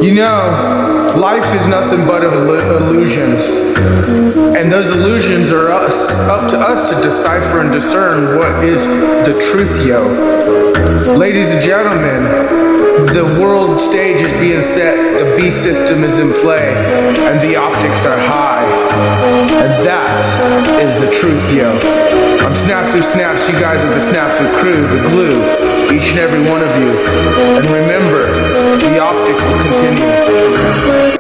You know, life is nothing but illusions. And those illusions are up to us to decipher and discern what is the truth, yo. Ladies and gentlemen, the world stage is being set, the beast system is in play, and the optics are high. And that is the truth, yo. I'm SnafuSnaps, you guys are the SnafuKrew, the glue, each and every one of you. And remember, the optics will continue to ramp.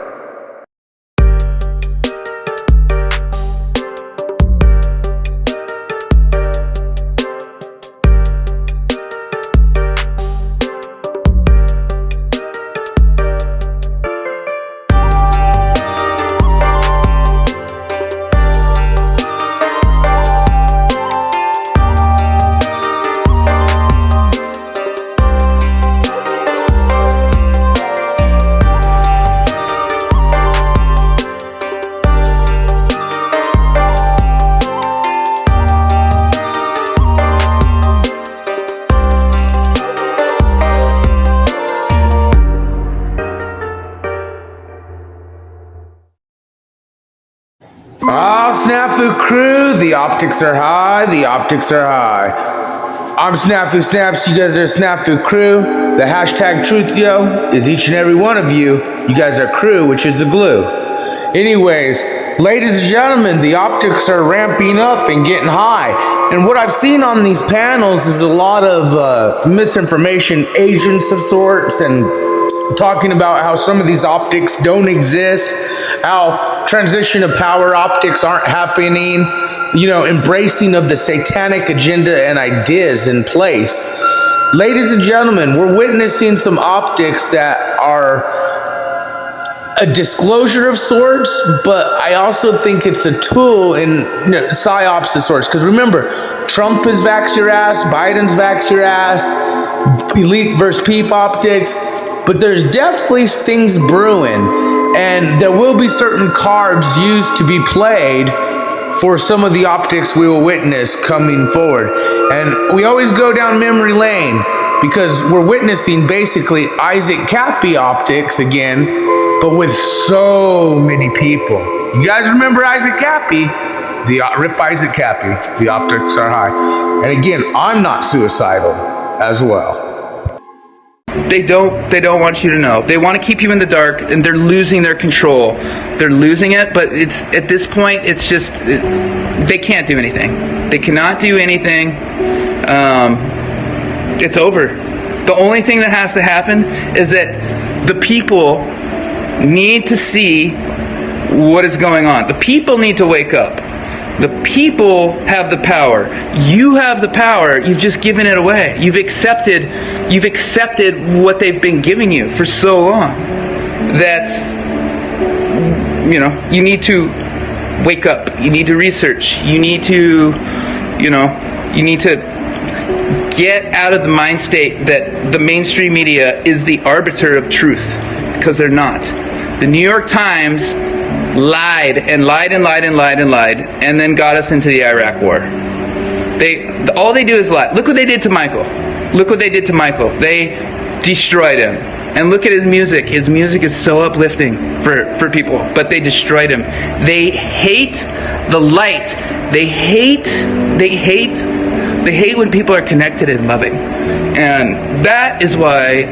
SnafuKrew, the optics are high, the optics are high. I'm SnafuSnaps, you guys are SnafuKrew. The hashtag truth, yo, is each and every one of you. You guys are crew, which is the glue. Anyways, ladies and gentlemen, the optics are ramping up and getting high. And what I've seen on these panels is a lot of misinformation agents of sorts, and talking about how some of these optics don't exist, how transition of power optics aren't happening, you know, embracing of the satanic agenda and ideas in place. Ladies and gentlemen, we're witnessing some optics that are a disclosure of sorts, but I also think it's a tool in psyops of sorts. Because remember, Trump is vax your ass, Biden's vax your ass, elite versus peep optics, but there's definitely things brewing. And there will be certain cards used to be played for some of the optics we will witness coming forward. And we always go down memory lane because we're witnessing basically Isaac Cappy optics again, but with so many people. You guys remember Isaac Cappy? Rip Isaac Cappy, the optics are high. And again, I'm not suicidal as well. They don't want you to know. They want to keep you in the dark, and they're losing their control. They're losing it, but it's at this point, it's just, they can't do anything. They cannot do anything. It's over. The only thing that has to happen is that the people need to see what is going on. The people need to wake up. The people have the power. You have the power. You've just given it away. You've accepted what they've been giving you for so long that, you know, you need to wake up. You need to research. You need to, you need to get out of the mind state that the mainstream media is the arbiter of truth, because they're not. The New York Times lied and lied and lied and lied and lied, and then got us into the Iraq War. All they do is lie. Look what they did to Michael. Look what they did to Michael. They destroyed him. And look at his music. His music is so uplifting for people, but they destroyed him. They hate the light. They hate when people are connected and loving. And that is why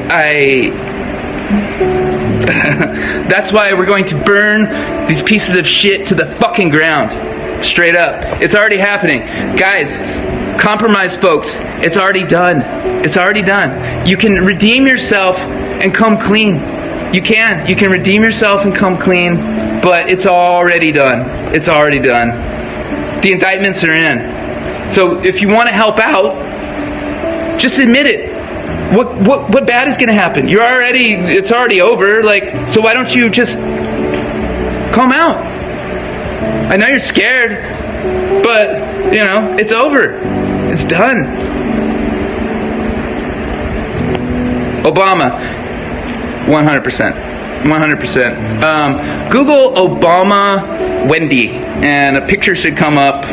that's why we're going to burn these pieces of shit to the fucking ground. Straight up. It's already happening. Guys, compromise, folks. It's already done. It's already done. You can redeem yourself and come clean. You can redeem yourself and come clean, but it's already done. It's already done. The indictments are in. So if you want to help out, just admit it. What bad is going to happen? It's already over. Like, so why don't you just come out? I know you're scared, but you know, it's over. It's done. Obama, 100%. 100%. Google Obama Wendy, and a picture should come up.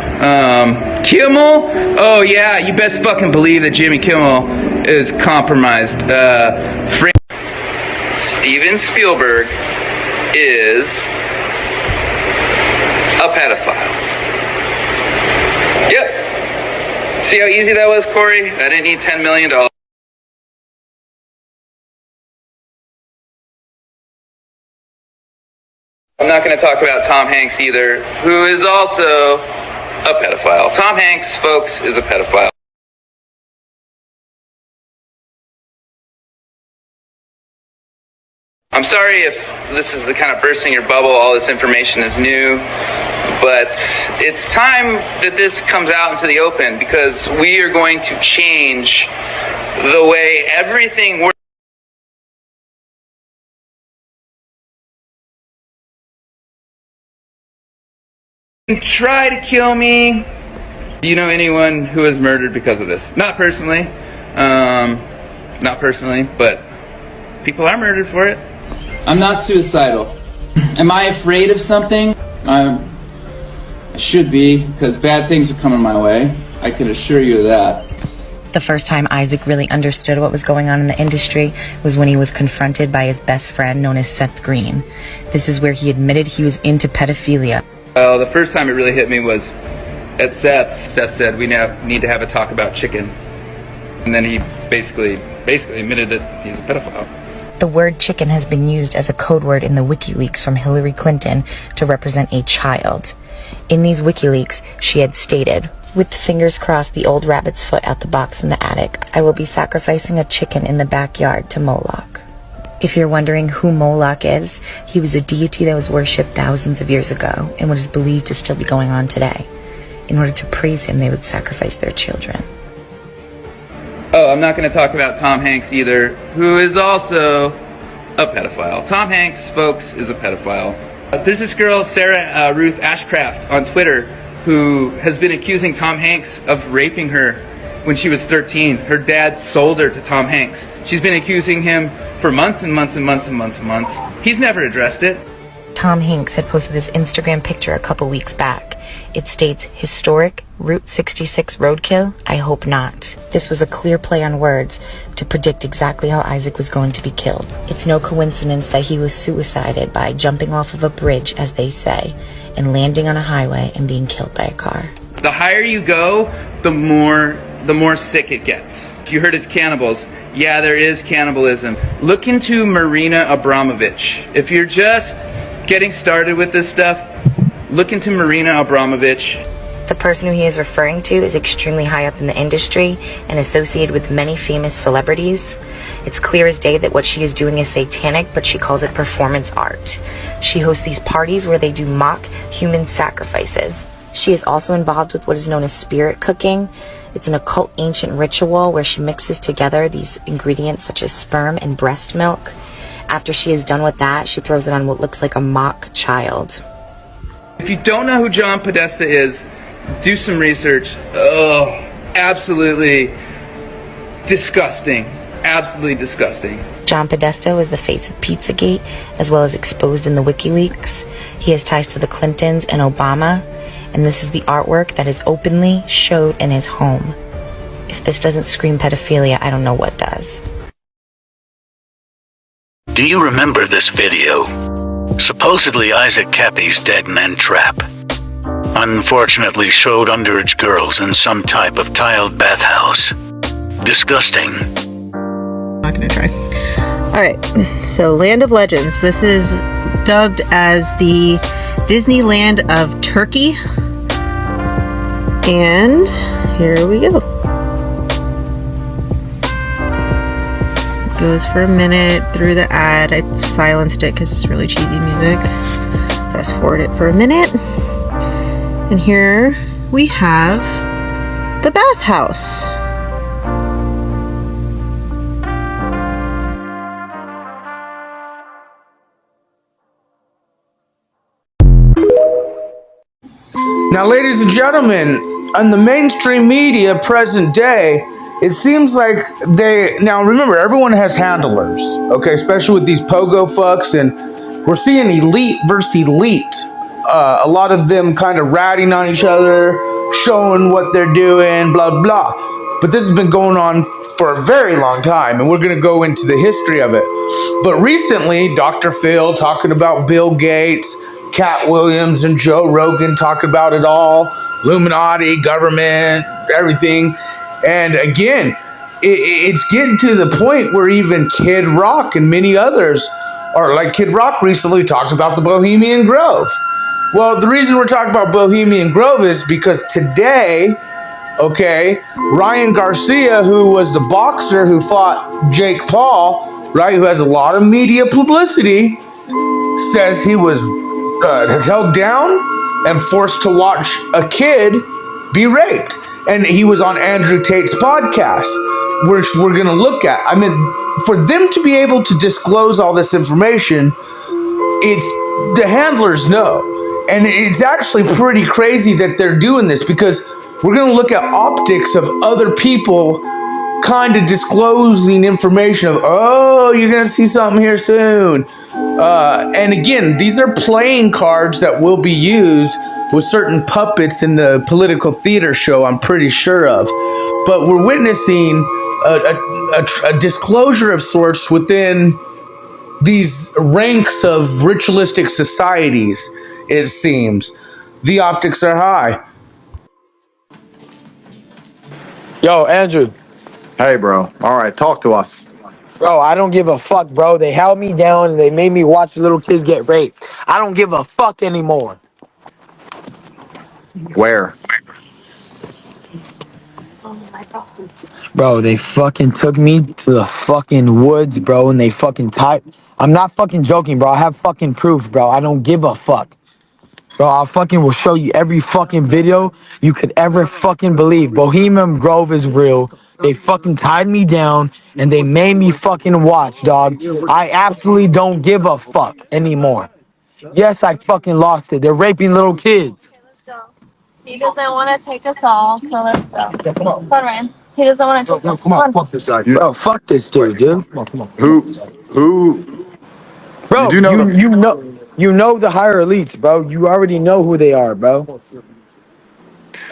Kimmel? Oh yeah, you best fucking believe that Jimmy Kimmel is compromised. Steven Spielberg is a pedophile. Yep. See how easy that was, Corey? I didn't need $10 million. I'm not going to talk about Tom Hanks either, who is also a pedophile. Tom Hanks, folks, is a pedophile. I'm sorry if this is the kind of bursting your bubble, all this information is new, but it's time that this comes out into the open, because we are going to change the way everything works. Try to kill me. Do you know anyone who was murdered because of this? Not personally, but people are murdered for it. I'm not suicidal. Am I afraid of something? I should be, because bad things are coming my way. I can assure you of that. The first time Isaac really understood what was going on in the industry was when he was confronted by his best friend known as Seth Green. This is where he admitted he was into pedophilia. Well, the first time it really hit me was at Seth's. Seth said, we now need to have a talk about chicken. And then he basically admitted that he's a pedophile. The word chicken has been used as a code word in the WikiLeaks from Hillary Clinton to represent a child. In these WikiLeaks, she had stated, with fingers crossed the old rabbit's foot out the box in the attic, I will be sacrificing a chicken in the backyard to Moloch. If you're wondering who Moloch is, he was a deity that was worshipped thousands of years ago and what is believed to still be going on today. In order to praise him, they would sacrifice their children. Oh, I'm not going to talk about Tom Hanks either, who is also a pedophile. Tom Hanks, folks, is a pedophile. There's this girl, Sarah Ruth Ashcraft, on Twitter, who has been accusing Tom Hanks of raping her when she was 13. Her dad sold her to Tom Hanks. She's been accusing him for months and months and months and months and months. He's never addressed it. Tom Hanks had posted this Instagram picture a couple weeks back. It states, historic Route 66 roadkill? I hope not. This was a clear play on words to predict exactly how Isaac was going to be killed. It's no coincidence that he was suicided by jumping off of a bridge, as they say, and landing on a highway and being killed by a car. The higher you go, the more sick it gets. You heard it's cannibals. Yeah, there is cannibalism. Look into Marina Abramovich. If you're just getting started with this stuff, look into Marina Abramovich. The person who he is referring to is extremely high up in the industry and associated with many famous celebrities. It's clear as day that what she is doing is satanic, but she calls it performance art. She hosts these parties where they do mock human sacrifices. She is also involved with what is known as spirit cooking. It's an occult ancient ritual where she mixes together these ingredients such as sperm and breast milk. After she is done with that, she throws it on what looks like a mock child. If you don't know who John Podesta is, do some research. Oh, absolutely disgusting. Absolutely disgusting. John Podesta was the face of Pizzagate, as well as exposed in the WikiLeaks. He has ties to the Clintons and Obama, and this is the artwork that is openly showed in his home. If this doesn't scream pedophilia, I don't know what does. Do you remember this video? Supposedly Isaac Cappy's dead men trap. Unfortunately showed underage girls in some type of tiled bathhouse. Disgusting. Not gonna try. Alright, so Land of Legends. This is dubbed as the Disneyland of Turkey. And here we go. Goes for a minute through the ad. I silenced it because it's really cheesy music. Fast forward it for a minute. And here we have the bathhouse. Now, ladies and gentlemen, on the mainstream media present day, it seems like now remember, everyone has handlers, okay, especially with these pogo fucks, and we're seeing elite versus elite. A lot of them kind of ratting on each other, showing what they're doing, blah, blah. but this has been going on for a very long time, and we're going to go into the history of it. But recently, Dr. Phil talking about Bill Gates, Cat Williams, and Joe Rogan talking about it all, Illuminati, government, everything. And again, it's getting to the point where even Kid Rock and many others are like Kid Rock recently talked about the Bohemian Grove. Well, the reason we're talking about Bohemian Grove is because today, okay, Ryan Garcia, who was the boxer who fought Jake Paul, right, who has a lot of media publicity, says he was held down and forced to watch a kid be raped. And he was on Andrew Tate's podcast, which we're going to look at. I mean, for them to be able to disclose all this information, it's the handlers know. And it's actually pretty crazy that they're doing this, because we're going to look at optics of other people kind of disclosing information of, oh, you're going to see something here soon. And again, these are playing cards that will be used with certain puppets in the political theater show, I'm pretty sure of. But we're witnessing a disclosure of sorts within these ranks of ritualistic societies, it seems. The optics are high. Yo, Andrew. Hey, bro. All right, talk to us. Bro, I don't give a fuck, bro. They held me down and they made me watch little kids get raped. I don't give a fuck anymore. Where? Bro, they fucking took me to the fucking woods, bro, and they fucking tied. I'm not fucking joking, bro. I have fucking proof, bro. I don't give a fuck. Bro, I fucking will show you every fucking video you could ever fucking believe. Bohemian Grove is real. They fucking tied me down and they made me fucking watch, dog. I absolutely don't give a fuck anymore. Yes, I fucking lost it. They're raping little kids. He doesn't want to take us all, so let's go. Come on, Ryan. He doesn't want to take us. Come on. Fuck this guy. Bro, fuck this dude, dude. Who? Bro, You do know you know the higher elites, bro. You already know who they are, bro.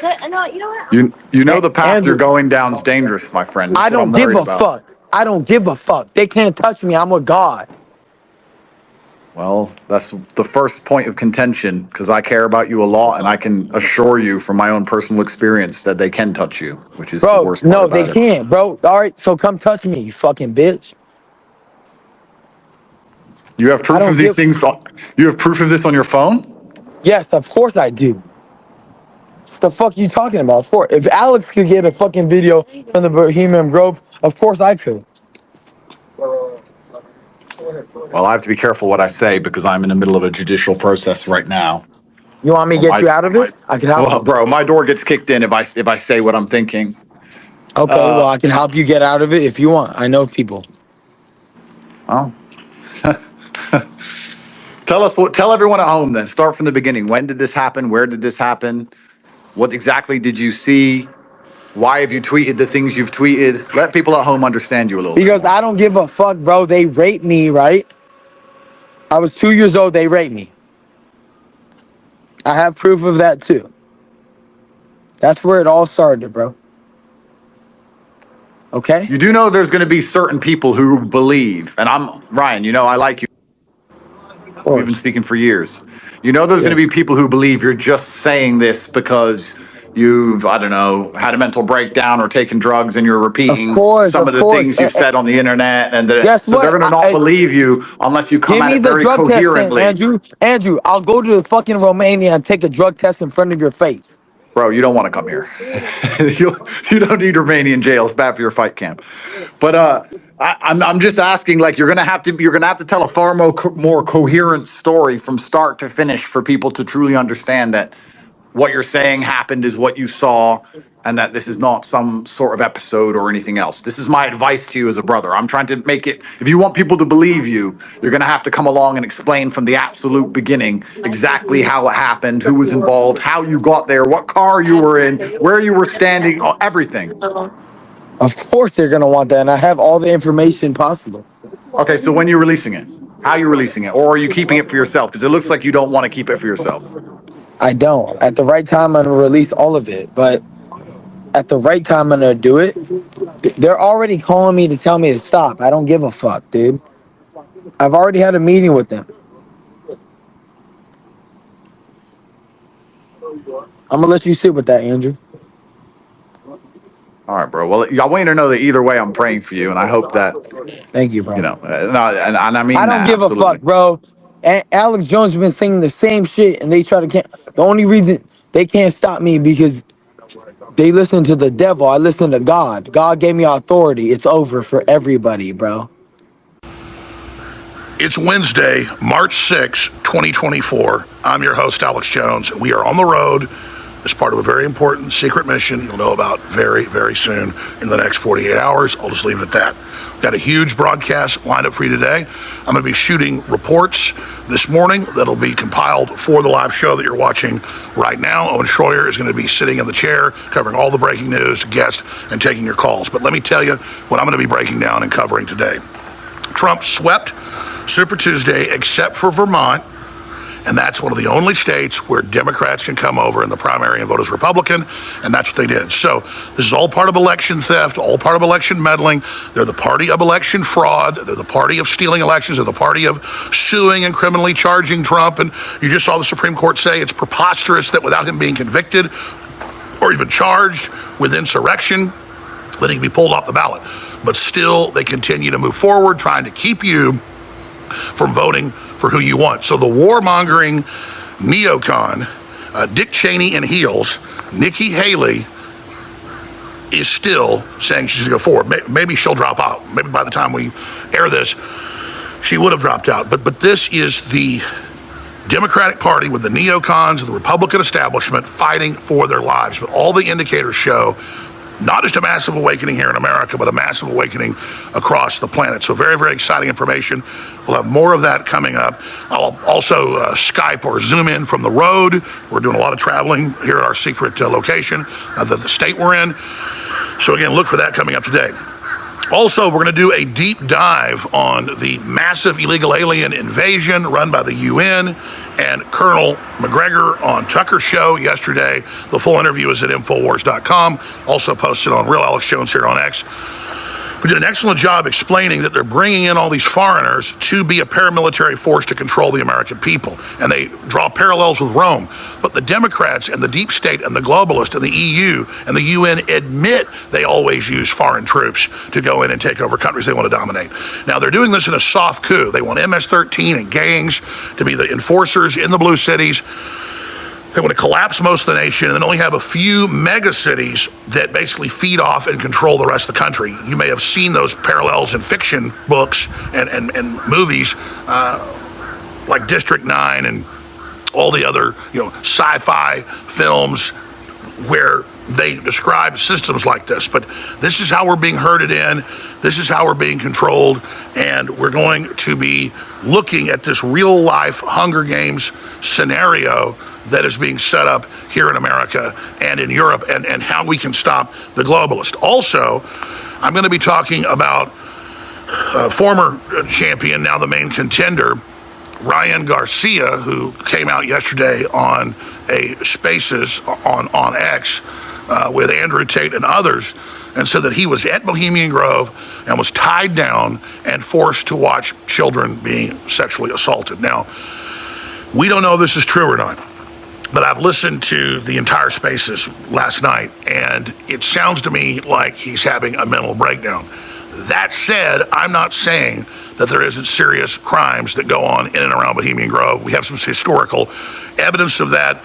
No, you know what? You know the path Andrew. you're going down is dangerous, my friend. I That's what I'm don't give worried a about. fuck. I don't give a fuck. They can't touch me. I'm a god. Well, that's the first point of contention, because I care about you a lot, and I can assure you from my own personal experience that they can touch you, which is the Bro, worst part no, about they it. can't, bro. All right, so come touch me, you fucking bitch. You have proof don't of these give- things. You have proof of this on your phone? Yes, of course I do. The fuck you talking about? Of course. If Alex could get a fucking video from the Bohemian Grove, of course I could. Well, I have to be careful what I say because I'm in the middle of a judicial process right now. You want me to get you out of it? I can help Well, you. bro, my door gets kicked in if I say what I'm thinking. Okay, well, I can help you get out of it if you want. I know people. Oh. Tell everyone at home then. Start from the beginning. When did this happen? Where did this happen? What exactly did you see? Why have you tweeted the things you've tweeted? Let people at home understand you a little Because bit. I don't give a fuck, bro. They raped me, right? I was 2 years old. They raped me. I have proof of that too. That's where it all started, bro. Okay? You do know there's going to be certain people who believe, and I'm Ryan, you know I like you. Of We've been course. speaking for years. You know there's going to Yes. be people who believe you're just saying this because you've, I don't know, had a mental breakdown or taken drugs and you're repeating some of the things you've said on the internet. And Guess so they're what? going to not believe you unless you come Give at me it the very drug test then, coherently. Andrew. Andrew, I'll go to fucking Romania and take a drug test in front of your face. Bro, you don't want to come here. you don't need Romanian jail. It's bad for your fight camp. But I'm just asking, like you're gonna have to tell a far more coherent story from start to finish for people to truly understand that what you're saying happened is what you saw, and that this is not some sort of episode or anything else. This is my advice to you as a brother. I'm trying to make it, if you want people to believe you, you're going to have to come along and explain from the absolute beginning exactly how it happened, who was involved, how you got there, what car you were in, where you were standing, everything. Of course they're gonna want that, and I have all the information possible. Okay, so when you're releasing it, how are you releasing it? Or are you keeping it for yourself? Because it looks like you don't want to keep it for yourself. I don't. At the right time, I'm gonna release all of it, but at the right time, I'm gonna do it. They're already calling me to tell me to stop. I don't give a fuck, dude. I've already had a meeting with them. I'm gonna let you sit with that, Andrew. All right, bro. Well, I want you to know that either way, I'm praying for you, and I hope that Thank you, bro. no, and I mean I don't that give a absolutely. fuck, bro. And Alex Jones has been singing the same shit, and they try to can't. The only reason they can't stop me because they listen to the devil. I listen to God. God gave me authority. It's over for everybody, bro. It's Wednesday, March 6, 2024. I'm your host, Alex Jones, and we are on the road as part of a very important secret mission you'll know about very, very soon in the next 48 hours. I'll just leave it at that. We've got a huge broadcast lined up for you today. I'm going to be shooting reports this morning that'll be compiled for the live show that you're watching right now. Owen Schroyer is going to be sitting in the chair, covering all the breaking news, guests, and taking your calls. But let me tell you what I'm going to be breaking down and covering today. Trump swept Super Tuesday except for Vermont, and that's one of the only states where Democrats can come over in the primary and vote as Republican, and that's what they did. So this is all part of election theft, all part of election meddling. They're the party of election fraud. They're the party of stealing elections. They're the party of suing and criminally charging Trump. And you just saw the Supreme Court say it's preposterous that without him being convicted or even charged with insurrection, that he can be pulled off the ballot. But still, they continue to move forward, trying to keep you from voting for who you want. So the warmongering neocon, Dick Cheney in heels, Nikki Haley, is still saying she's going to go forward. Maybe she'll drop out. Maybe by the time we air this, she would have dropped out. But this is the Democratic Party with the neocons and the Republican establishment fighting for their lives. But all the indicators show not just a massive awakening here in America, but a massive awakening across the planet. So very, very exciting information. We'll have more of that coming up. I'll also Skype or Zoom in from the road. We're doing a lot of traveling here at our secret location, the state we're in. So again, look for that coming up today. Also, we're going to do a deep dive on the massive illegal alien invasion run by the UN and Colonel McGregor on Tucker's show yesterday. The full interview is at Infowars.com. Also posted on Real Alex Jones here on X. We did an excellent job explaining that they're bringing in all these foreigners to be a paramilitary force to control the American people. And they draw parallels with Rome. But the Democrats and the deep state and the globalists and the EU and the UN admit they always use foreign troops to go in and take over countries they want to dominate. Now, they're doing this in a soft coup. They want MS-13 and gangs to be the enforcers in the blue cities. They want to collapse most of the nation and then only have a few mega cities that basically feed off and control the rest of the country. You may have seen those parallels in fiction books and movies like District 9 and all the other sci-fi films where they describe systems like this. But this is how we're being herded in. This is how we're being controlled. And we're going to be looking at this real life Hunger Games scenario that is being set up here in America and in Europe, and how we can stop the globalist. Also, I'm going to be talking about former champion, now the main contender, Ryan Garcia, who came out yesterday on a Spaces on X with Andrew Tate and others, and said that he was at Bohemian Grove and was tied down and forced to watch children being sexually assaulted. Now, we don't know if this is true or not, but I've listened to the entire Spaces last night, and it sounds to me like he's having a mental breakdown. That said, I'm not saying that there isn't serious crimes that go on in and around Bohemian Grove. We have some historical evidence of that.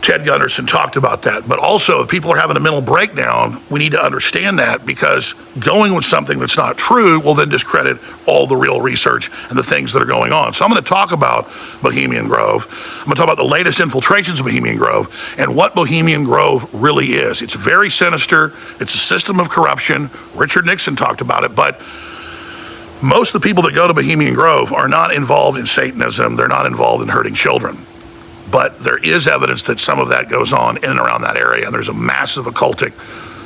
Ted Gunderson talked about that. But also, if people are having a mental breakdown, we need to understand that, because going with something that's not true will then discredit all the real research and the things that are going on. So I'm going to talk about Bohemian Grove. I'm going to talk about the latest infiltrations of Bohemian Grove and what Bohemian Grove really is. It's very sinister. It's a system of corruption. Richard Nixon talked about it, but most of the people that go to Bohemian Grove are not involved in Satanism. They're not involved in hurting children. But there is evidence that some of that goes on in and around that area, and there's a massive occultic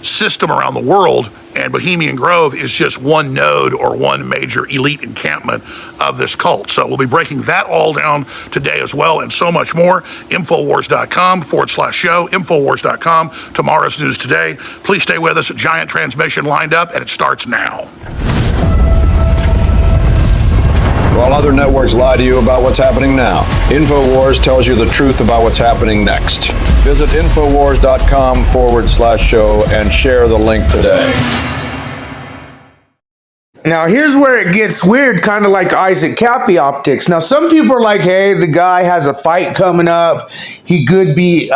system around the world, and Bohemian Grove is just one node or one major elite encampment of this cult. So we'll be breaking that all down today as well, and so much more. Infowars.com/show, Infowars.com, tomorrow's news today. Please stay with us. A giant transmission lined up, and it starts now. While other networks lie to you about what's happening now, InfoWars tells you the truth about what's happening next. Visit Infowars.com/show and share the link today. Now, here's where it gets weird, kind of like Isaac Cappy optics. Now, some people are like, hey, the guy has a fight coming up. He could be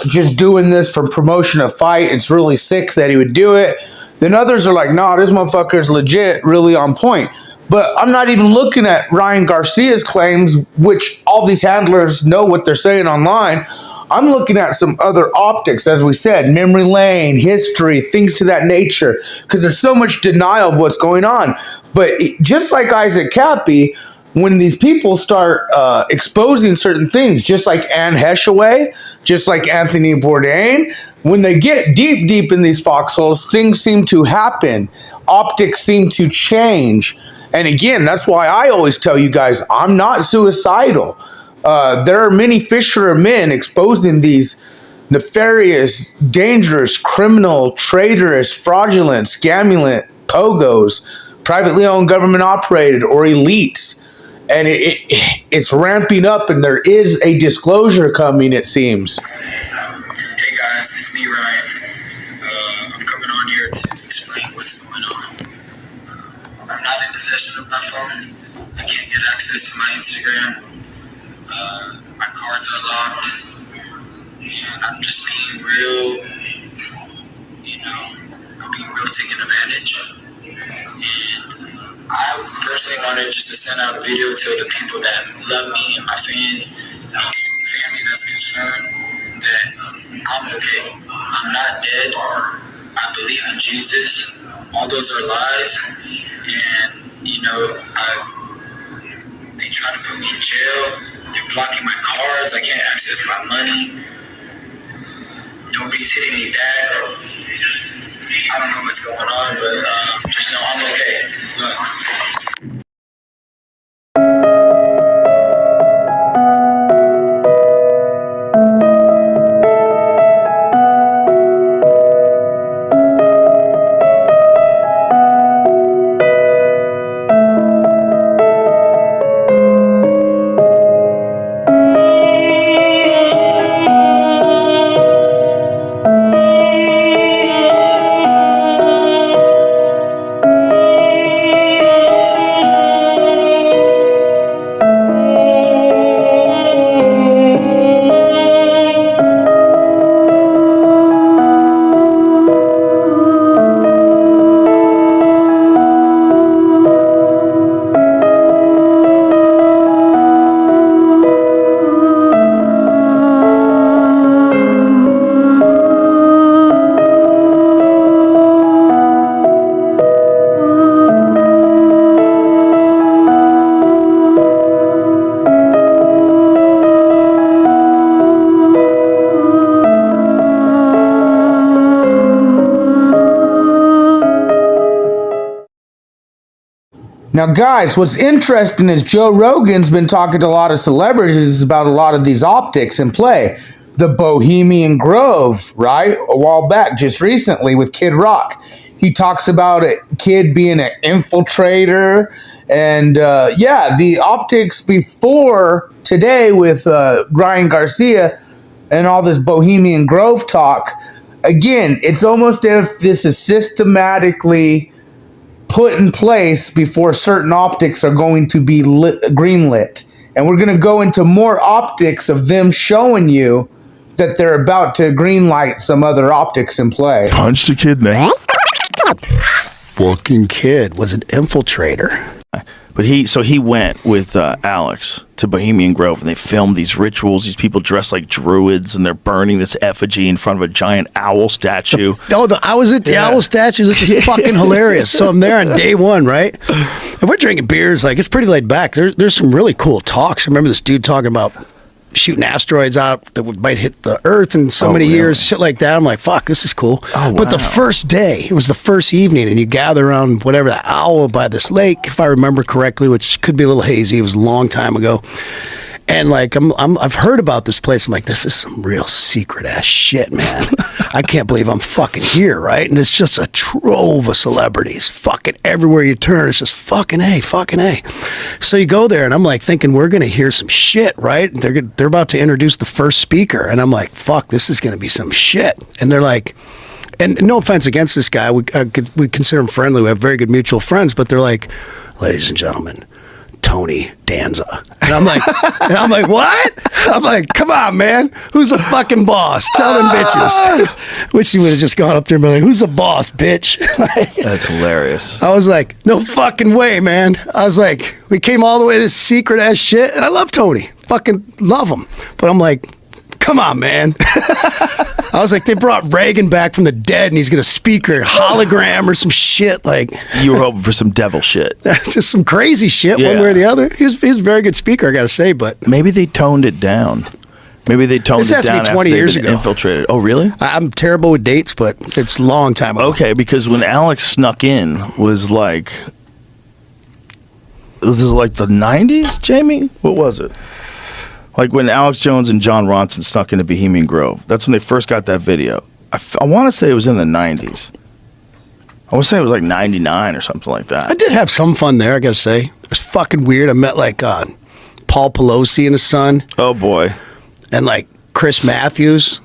just doing this for promotion of fight. It's really sick that he would do it. Then others are like, nah, this motherfucker's legit, really on point. But I'm not even looking at Ryan Garcia's claims, which all these handlers know what they're saying online. I'm looking at some other optics, as we said, memory lane, history, things to that nature, because there's so much denial of what's going on. But just like Isaac Cappy, when these people start exposing certain things, just like Anne Heshaway, just like Anthony Bourdain, when they get deep in these foxholes, things seem to happen. Optics seem to change. And again, that's why I always tell you guys, I'm not suicidal. There are many fisher men exposing these nefarious, dangerous, criminal, traitorous, fraudulent, scammulent pogos, privately owned, government operated, or elites. And it's ramping up, and there is a disclosure coming, it seems. Hey guys, it's me, Ryan. I'm coming on here to explain what's going on. I'm not in possession of my phone. I can't get access to my Instagram. My cards are locked. And I'm just being real, I'm being real taken advantage. And I personally wanted just to send out a video to the people that love me and my fans and family that's concerned that I'm okay. I'm not dead. I believe in Jesus. All those are lies. And, they try to put me in jail. They're blocking my cards. I can't access my money. Nobody's hitting me back. I don't know what's going on, but just know I'm okay. Look. Now, guys, what's interesting is Joe Rogan's been talking to a lot of celebrities about a lot of these optics in play. The Bohemian Grove, right? A while back, just recently with Kid Rock. He talks about a kid being an infiltrator. And the optics before today with Ryan Garcia and all this Bohemian Grove talk. Again, it's almost as if this is systematically put in place before certain optics are going to be greenlit. And we're going to go into more optics of them showing you that they're about to greenlight some other optics in play. Punch the kid in the fucking kid was an infiltrator. But he went with Alex to Bohemian Grove, and they filmed these rituals. These people dressed like druids, and they're burning this effigy in front of a giant owl statue. I was at the owl statue. This is fucking hilarious. So I'm there on day one, right? And we're drinking beers. Like, it's pretty laid back. There's some really cool talks. I remember this dude talking about shooting asteroids out that might hit the Earth in so many years, shit like that. I'm like, fuck, this is cool. But the first day, it was the first evening, and you gather around whatever, the owl by this lake, if I remember correctly, which could be a little hazy. It was a long time ago. And like I've heard about this place. I'm like, this is some real secret ass shit, man. I can't believe I'm fucking here, right? And it's just a trove of celebrities, fucking everywhere you turn. It's just fucking A. So you go there, and I'm like thinking we're gonna hear some shit, right? They're about to introduce the first speaker, and I'm like, fuck, this is gonna be some shit. And they're like, and no offense against this guy, we consider him friendly. We have very good mutual friends, but they're like, ladies and gentlemen, Tony Danza. And I'm like, what? I'm like, come on, man. Who's the fucking boss? Tell them bitches. Which you would have just gone up there and been like, who's the boss, bitch? That's hilarious. I was like, no fucking way, man. I was like, we came all the way to this secret ass shit. And I love Tony. Fucking love him. But I'm like, come on, man. I was like, they brought Reagan back from the dead, and he's going to speak or hologram or some shit. Like, you were hoping for some devil shit. Just some crazy shit, one way or the other. He was a very good speaker, I got to say, but maybe they toned it down. Maybe they toned it down. This has to be 20 years ago. Infiltrated. Oh, really? I'm terrible with dates, but it's a long time ago. Okay, because when Alex snuck in was like, this is like the 90s, Jamie? What was it? Like when Alex Jones and John Ronson snuck into Bohemian Grove. That's when they first got that video. I want to say it was in the 90s. I want to say it was like 99 or something like that. I did have some fun there, I got to say. It was fucking weird. I met like Paul Pelosi and his son. Oh, boy. And like Chris Matthews.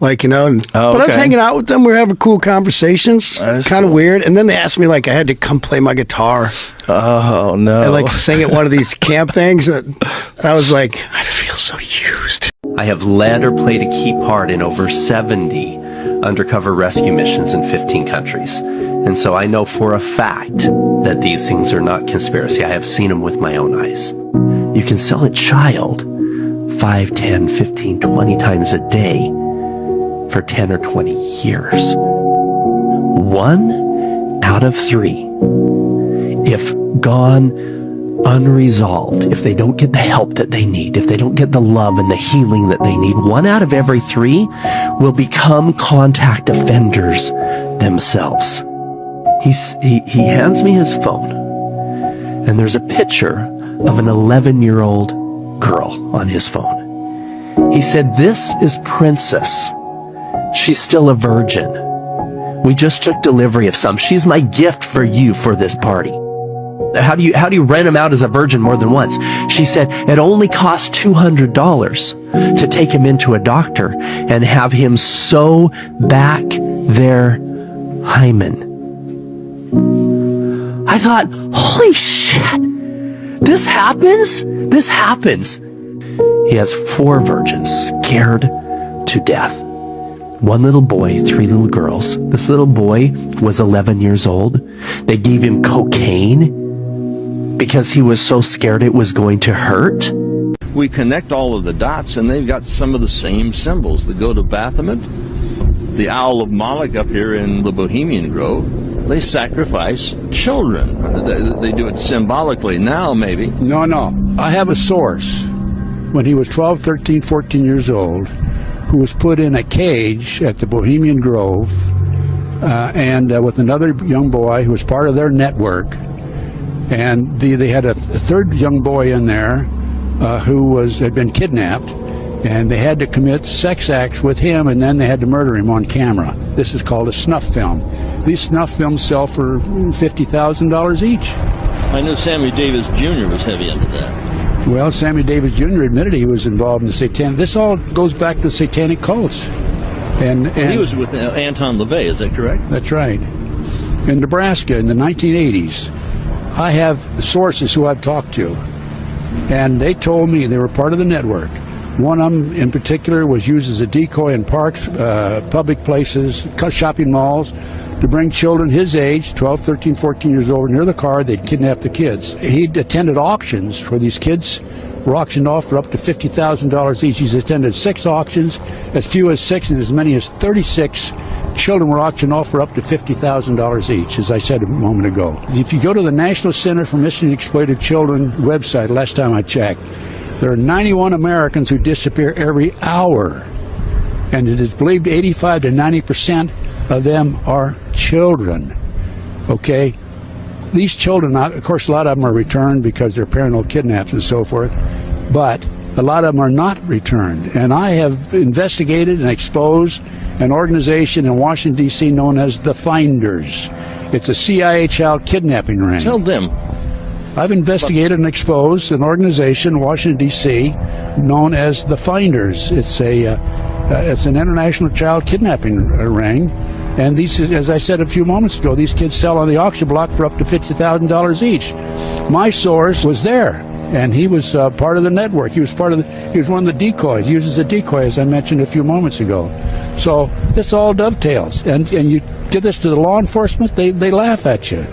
Like, you know, but I was okay. hanging out with them. We were having cool conversations. Kind of weird. And then they asked me, like, I had to come play my guitar. Oh, no. And, like, sing at one of these camp things. And I was like, I feel so used. I have led or played a key part in over 70 undercover rescue missions in 15 countries. And so I know for a fact that these things are not conspiracy. I have seen them with my own eyes. You can sell a child 5, 10, 15, 20 times a day for 10 or 20 years. 1 out of 3, if gone unresolved, if they don't get the help that they need, if they don't get the love and the healing that they need, 1 out of every 3 will become contact offenders themselves. He hands me his phone, and there's a picture of an 11-year-old girl on his phone. He said, "This is Princess. She's still a virgin. We just took delivery of some. She's my gift for you for this party." How do you rent him out as a virgin more than once? She said it only costs $200 to take him into a doctor and have him sew back their hymen. I thought, holy shit, this happens? This happens. He has 4 virgins scared to death. 1 little boy, 3 little girls. This little boy was 11 years old. They gave him cocaine because he was so scared it was going to hurt. We connect all of the dots, and they've got some of the same symbols that go to Baphomet. The Owl of Moloch up here in the Bohemian Grove, they sacrifice children. They do it symbolically now, maybe. No. I have a source. When he was 12, 13, 14 years old, who was put in a cage at the Bohemian Grove, and with another young boy who was part of their network. And they had a third young boy in there who had been kidnapped, and they had to commit sex acts with him, and then they had to murder him on camera. This is called a snuff film. These snuff films sell for $50,000 each. I know Sammy Davis Jr. was heavy into that. Well, Sammy Davis Jr. admitted he was involved in the satanic. This all goes back to the satanic cults. And he was with Anton LaVey, is that correct? That's right. In Nebraska in the 1980s, I have sources who I've talked to, and they told me they were part of the network. One of them in particular was used as a decoy in parks, public places, shopping malls, to bring children his age, 12, 13, 14 years old, near the car. They'd kidnap the kids. He'd attended auctions where these kids were auctioned off for up to $50,000 each. He's attended 6 auctions, as few as 6, and as many as 36 children were auctioned off for up to $50,000 each, as I said a moment ago. If you go to the National Center for Missing and Exploited Children website, last time I checked, There are 91 Americans who disappear every hour, and it is believed 85 to 90% of them are children. Okay? These children, of course, a lot of them are returned because they're parental kidnaps and so forth, but a lot of them are not returned. And I have investigated and exposed an organization in Washington, D.C. known as the Finders. It's a CIA child kidnapping ring. Tell them. I've investigated and exposed an organization in Washington, D.C. known as the Finders. It's an international child kidnapping ring. And these, as I said a few moments ago, these kids sell on the auction block for up to $50,000 each. My source was there, and he was part of the network. He was one of the decoys. He uses a decoy, as I mentioned a few moments ago. So this all dovetails. And you give this to the law enforcement, they laugh at you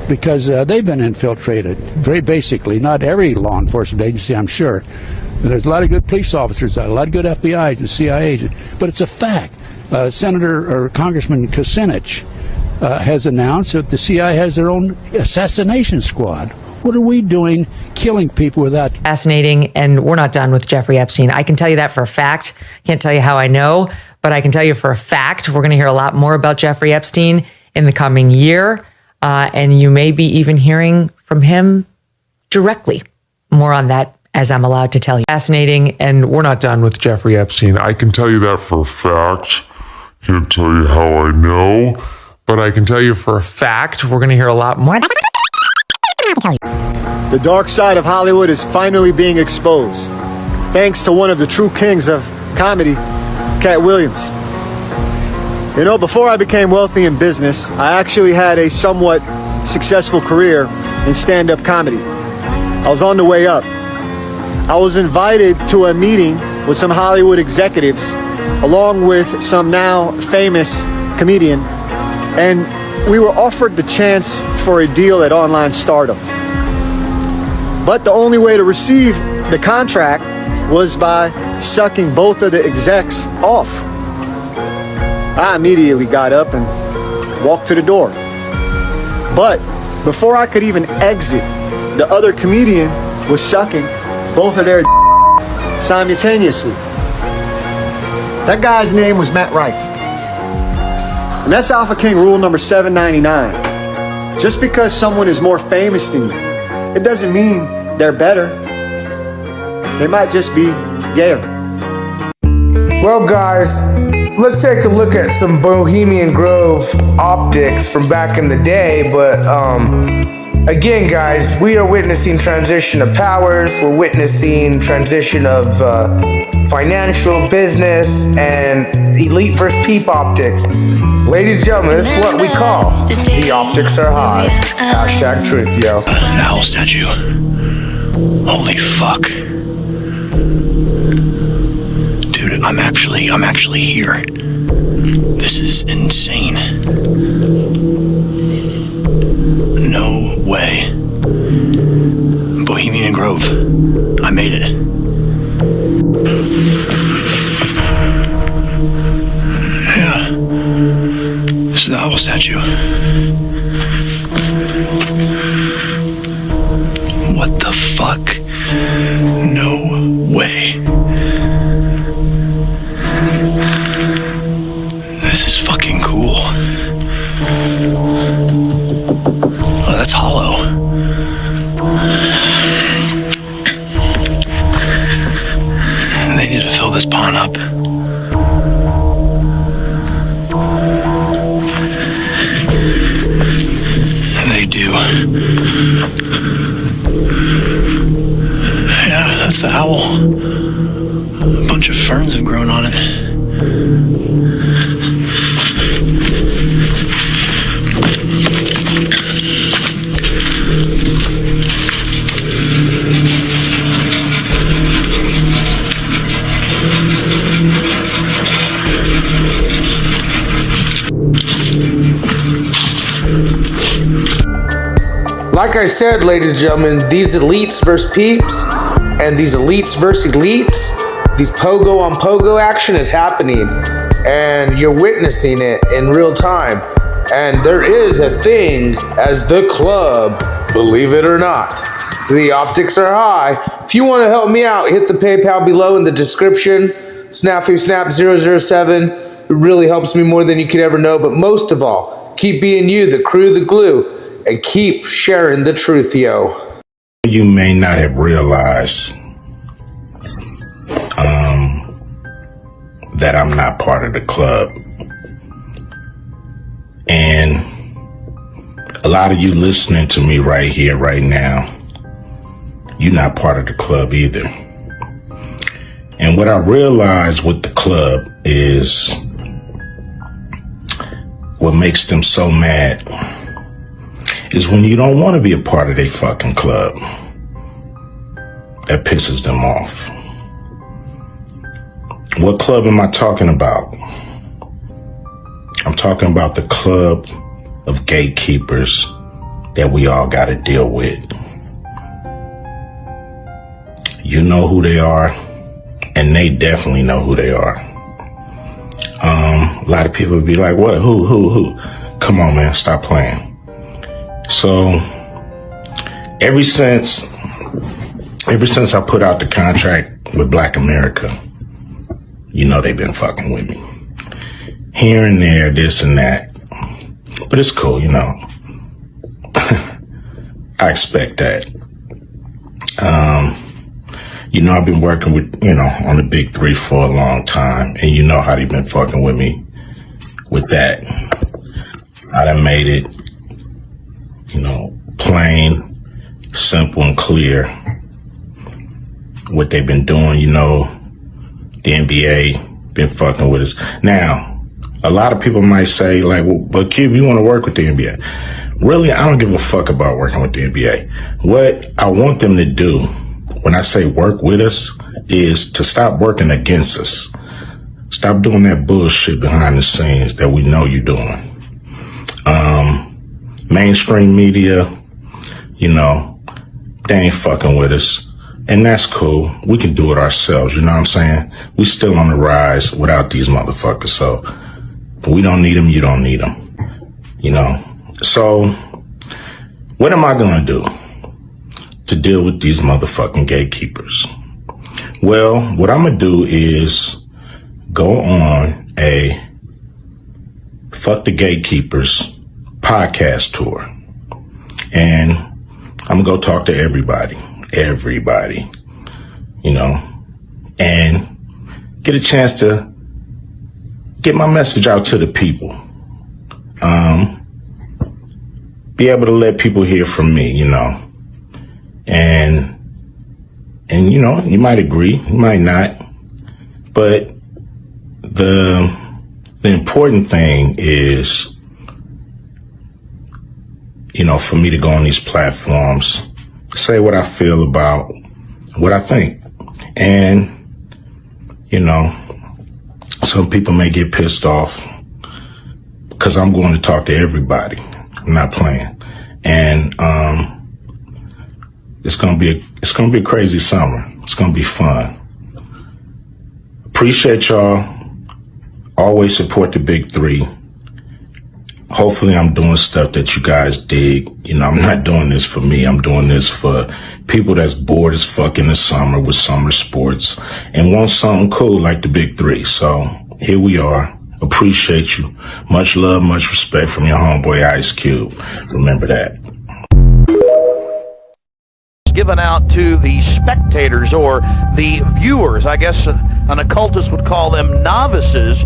because they've been infiltrated, very basically. Not every law enforcement agency, I'm sure. There's a lot of good police officers, a lot of good FBI and CIA agents, but it's a fact. Senator or Congressman Kucinich has announced that the CIA has their own assassination squad. What are we doing killing people without... Fascinating, and we're not done with Jeffrey Epstein. I can tell you that for a fact. Can't tell you how I know, but I can tell you for a fact we're going to hear a lot more about Jeffrey Epstein in the coming year, and you may be even hearing from him directly. More on that as I'm allowed to tell you. Fascinating, and we're not done with Jeffrey Epstein. I can tell you that for a fact. Can't tell you how I know, but I can tell you for a fact we're going to hear a lot more. The dark side of Hollywood is finally being exposed, thanks to one of the true kings of comedy, Cat Williams. You know, before I became wealthy in business, I actually had a somewhat successful career in stand-up comedy. I was on the way up. I was invited to a meeting with some Hollywood executives, along with some now famous comedian, and we were offered the chance for a deal at Online Stardom. But the only way to receive the contract was by sucking both of the execs off. I immediately got up and walked to the door. But before I could even exit, the other comedian was sucking both of their simultaneously. That guy's name was Matt Rife. And that's Alpha King rule number 799. Just because someone is more famous than you, it doesn't mean they're better. They might just be gayer. Well, guys, let's take a look at some Bohemian Grove optics from back in the day, but again, guys, we are witnessing transition of powers. We're witnessing transition of financial, business, and elite versus peep optics. Ladies and gentlemen, this is what we call the optics are high. Hashtag truth, yo. An owl statue. Holy fuck. Dude, I'm actually here. This is insane. No way. Bohemian Grove. I made it. Yeah. This is the owl statue. What the fuck? No way. This is fucking cool. Oh, that's hollow. They need to fill this pond up. They do. Yeah, that's the owl. A bunch of ferns have grown on it. Like I said, ladies and gentlemen, these elites versus peeps, and these elites versus elites, these pogo on pogo action is happening, and you're witnessing it in real time. And there is a thing as the club, believe it or not. The optics are high. If you want to help me out, hit the PayPal below in the description. SnafuSnap007. It really helps me more than you could ever know. But most of all, keep being you, the crew, the glue, and keep sharing the truth, yo. You may not have realized that I'm not part of the club. And a lot of you listening to me right here, right now, you're not part of the club either. And what I realized with the club is what makes them so mad is when you don't want to be a part of their fucking club. That pisses them off. What club am I talking about? I'm talking about the club of gatekeepers that we all got to deal with. You know who they are, and they definitely know who they are. A lot of people would be like, what? Who? Come on, man, stop playing. So, ever since I put out the contract with Black America, you know they've been fucking with me. Here and there, this and that. But it's cool, you know. I expect that. You know, I've been working with, on the big three for a long time. And you know how they've been fucking with me with that. I done made it, plain, simple, and clear what they've been doing. The NBA been fucking with us. Now, a lot of people might say, like, well, but Cube, you want to work with the NBA. Really, I don't give a fuck about working with the NBA. What I want them to do, when I say work with us, is to stop working against us. Stop doing that bullshit behind the scenes that we know you're doing. Mainstream media, they ain't fucking with us. And that's cool. We can do it ourselves, you know what I'm saying? We still on the rise without these motherfuckers, so we don't need them, you don't need them. So what am I gonna do to deal with these motherfucking gatekeepers? Well, what I'm gonna do is go on a Fuck the Gatekeepers podcast tour. And I'm gonna go talk to everybody, and get a chance to get my message out to the people. Be able to let people hear from me, and you might agree, you might not, but the important thing is, for me to go on these platforms, say what I feel about what I think. And, some people may get pissed off because I'm going to talk to everybody. I'm not playing. And it's gonna be a crazy summer. It's gonna be fun. Appreciate y'all. Always support the big three. Hopefully I'm doing stuff that you guys dig. I'm not doing this for me. I'm doing this for people that's bored as fuck in the summer with summer sports and want something cool like the big three. So here we are. Appreciate you. Much love, much respect from your homeboy Ice Cube. Remember that. Given out to the spectators or the viewers, I guess an occultist would call them novices,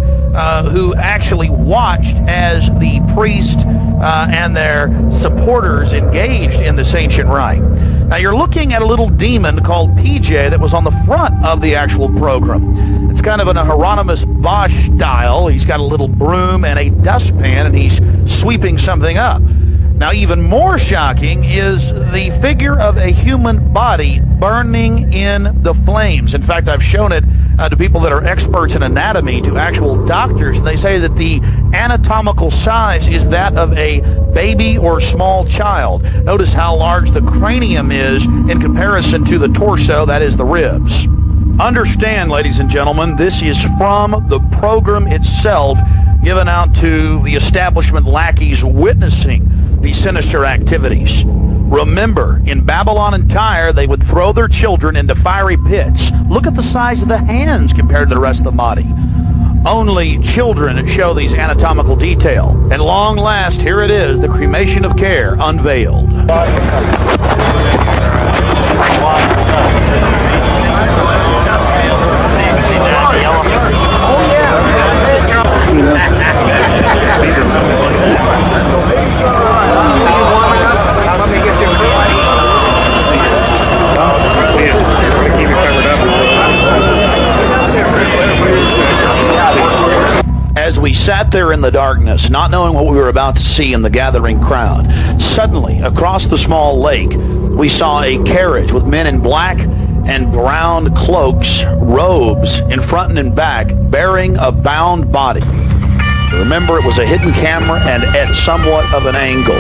who actually watched as the priest and their supporters engaged in this ancient rite. Now you're looking at a little demon called PJ that was on the front of the actual program. It's kind of an Hieronymus Bosch style. He's got a little broom and a dustpan, and he's sweeping something up. Now, even more shocking is the figure of a human body burning in the flames. In fact, I've shown it to people that are experts in anatomy, to actual doctors, and they say that the anatomical size is that of a baby or small child. Notice how large the cranium is in comparison to the torso, that is the ribs. Understand, ladies and gentlemen, this is from the program itself, given out to the establishment lackeys witnessing these sinister activities. Remember, in Babylon and Tyre, they would throw their children into fiery pits. Look at the size of the hands compared to the rest of the body. Only children show these anatomical detail. At long last, here it is, the cremation of care unveiled. As we sat there in the darkness, not knowing what we were about to see in the gathering crowd, suddenly, across the small lake, we saw a carriage with men in black and brown cloaks, robes, in front and in back, bearing a bound body. Remember, it was a hidden camera and at somewhat of an angle.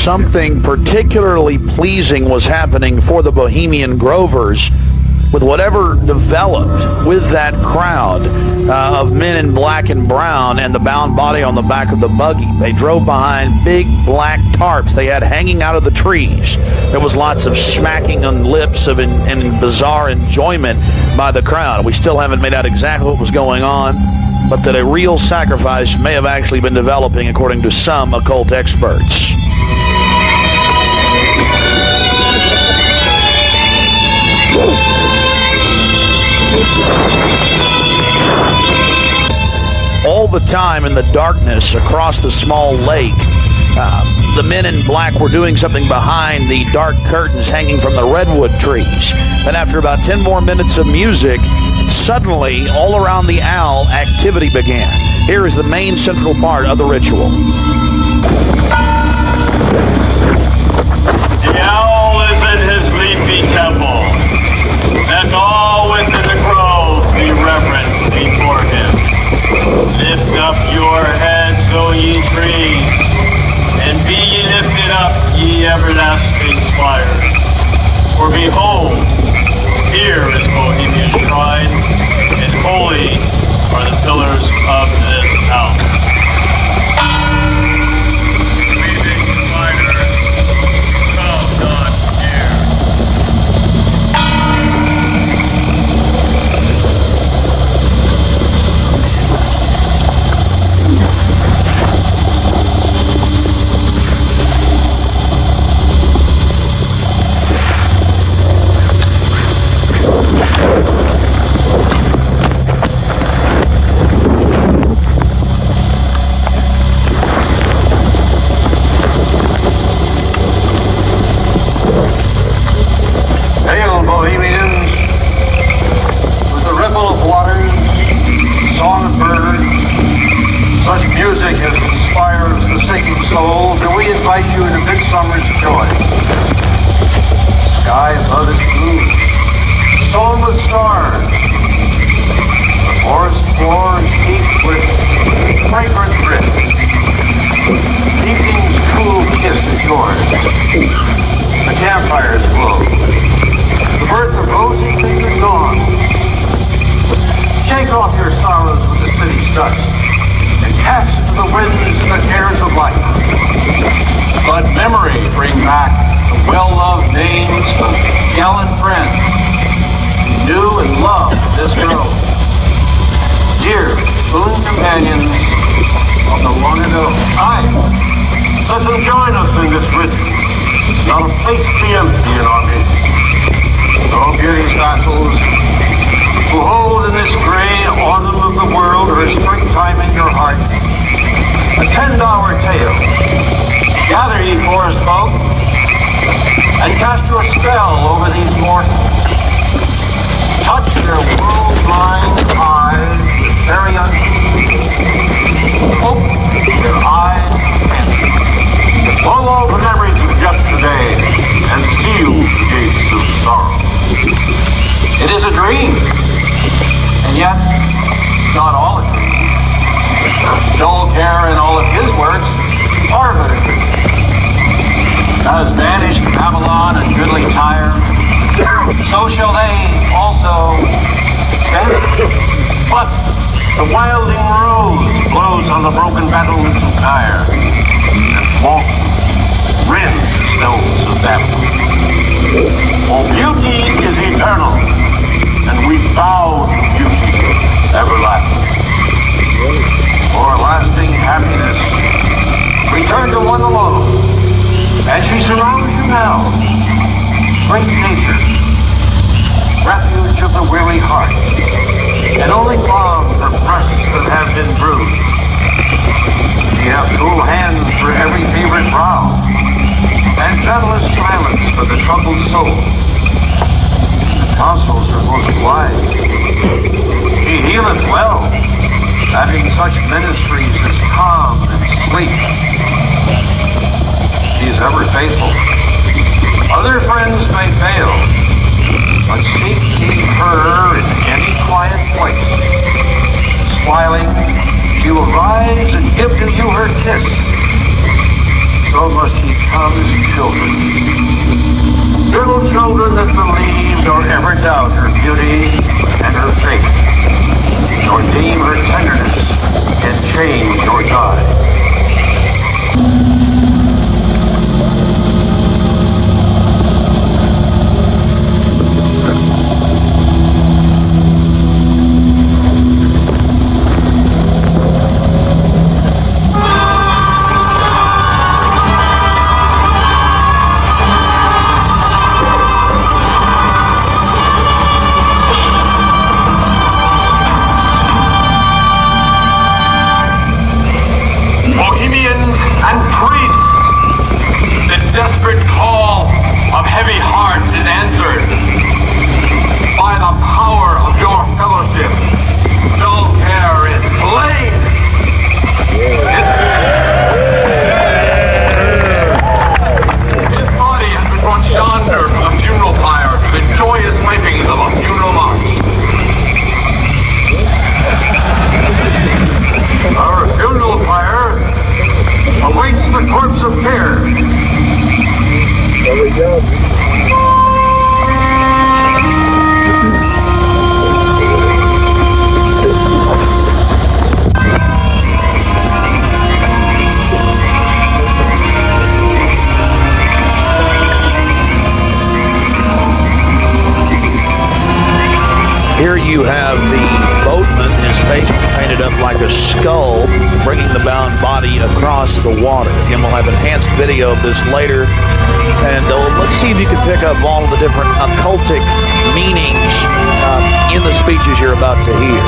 Something particularly pleasing was happening for the Bohemian Grovers with whatever developed with that crowd of men in black and brown and the bound body on the back of the buggy. They drove behind big black tarps they had hanging out of the trees. There was lots of smacking on lips and bizarre enjoyment by the crowd. We still haven't made out exactly what was going on, but that a real sacrifice may have actually been developing according to some occult experts. All the time in the darkness across the small lake, the men in black were doing something behind the dark curtains hanging from the redwood trees. Then after about 10 more minutes of music, suddenly all around the owl, activity began. Here is the main central part of the ritual. The owl is in his leafy temple. Let all within the grove be reverent before him. Lift up your heads, O ye trees, and be ye lifted up, ye everlasting spires. For behold, here is Bohemian shrine, and holy are the pillars of this house. Hail, Bohemians! With the ripple of waters, song of birds, such music as inspires the sinking soul, do we invite you into midsummer's joy. Sky above is blue, sown with stars. The forest floor is heaped with fragrant drift. Evening's cool kiss is yours. The campfires glow. The birth of rosy things is gone. Shake off your sorrows with the city's dust and cast to the winds the cares of life. Let memory bring back the well-loved names of gallant friends who knew and loved this grove. Dear boon companions of the long ago. Aye, let them join us in this ritual. Not a place be empty in our midst. O beauty's vassals, who hold in this gray autumn of the world her springtime in your heart, attend our tale. Gather ye forest folk, and cast your spell over these mortals. Touch their world-blind eyes with very unseen. Open their eyes and pull over memories of yesterday and seal the gates of sorrow. It is a dream, and yet not all a dream. Dull care and all of his works are but a dream. As vanished Babylon and goodly Tyre, so shall they also vanish. But the wilding rose blows on the broken battlements of Tyre, and flosses rends the stones of Babylon. For beauty is eternal, and we bow to beauty everlasting. For lasting happiness, return to one alone, and she surrounds you now. Great nature, refuge of the weary heart, and only balm for breasts that have been bruised. Ye have cool hands for every favorite brow, and gentlest silence for the troubled soul. The counsels are most wise. He healeth well, having such ministries as calm and sleep. He is ever faithful. Other friends may fail, but seek ye her in any quiet place. Smiling, she will rise and give to you her kiss. So must ye come as children. Little children that believe nor ever doubt her beauty and her faith, nor deem her tenderness can change or die. Bohemian and priest, the desperate call of heavy heart is answered. By the power of your fellowship, dull care is slain. His body has been brought yonder from the funeral pyre to the joyous pipings of a funeral march. Our funeral pyre awaits the corpse of care. There we go. Here you have the boatman, his face painted up like a skull, bringing the bound body across the water. Again, we'll have enhanced video of this later. And let's see if you can pick up all of the different occultic meanings in the speeches you're about to hear.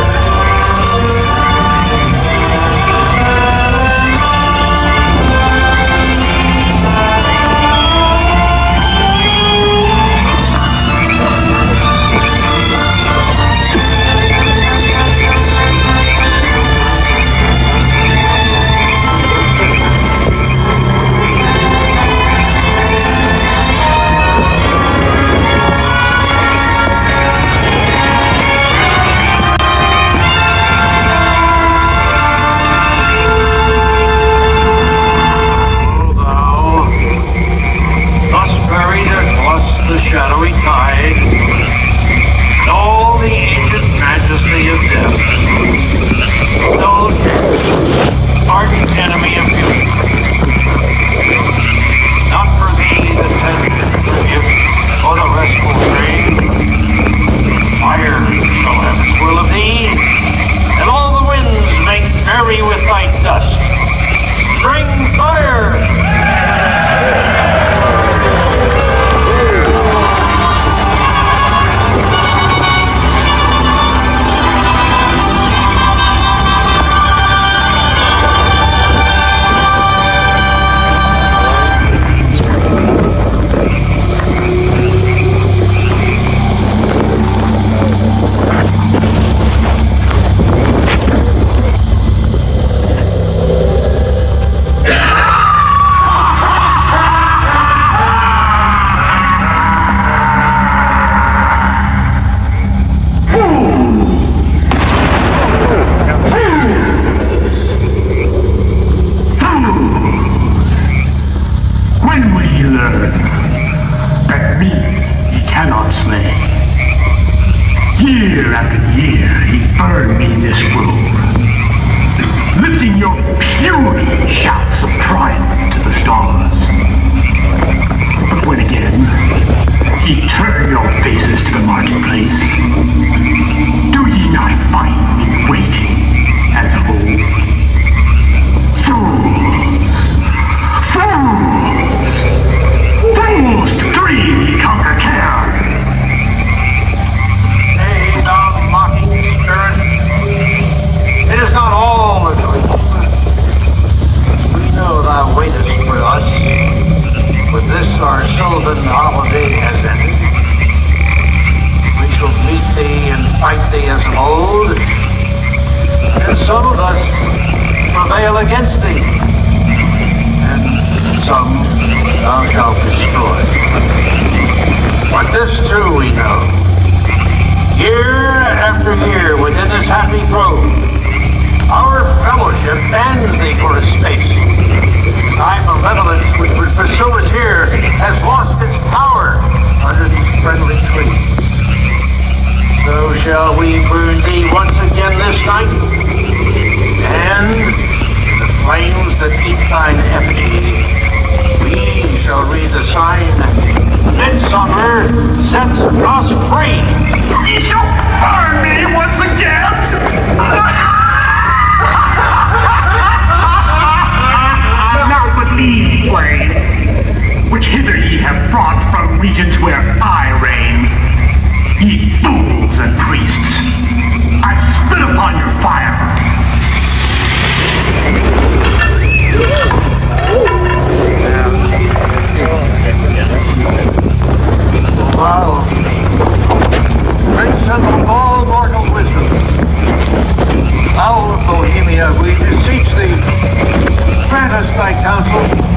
some of us prevail against thee, and some thou shalt destroy. But this too we know. Year after year within this happy grove, our fellowship bans thee for a space. Thy malevolence which would pursue us here has lost its power under these friendly trees. So shall we burn thee once again this night, and in the flames that eat thine effigy, we shall read the sign, Midsummer sets us free. You shall burn me once again! Now but leave flame, which hither ye have brought from regions where I reign. Ye fools and priests, I spit upon your fire. Wow. Prince of all mortal wisdom, Owl of Bohemia, we beseech thee, grant us thy counsel.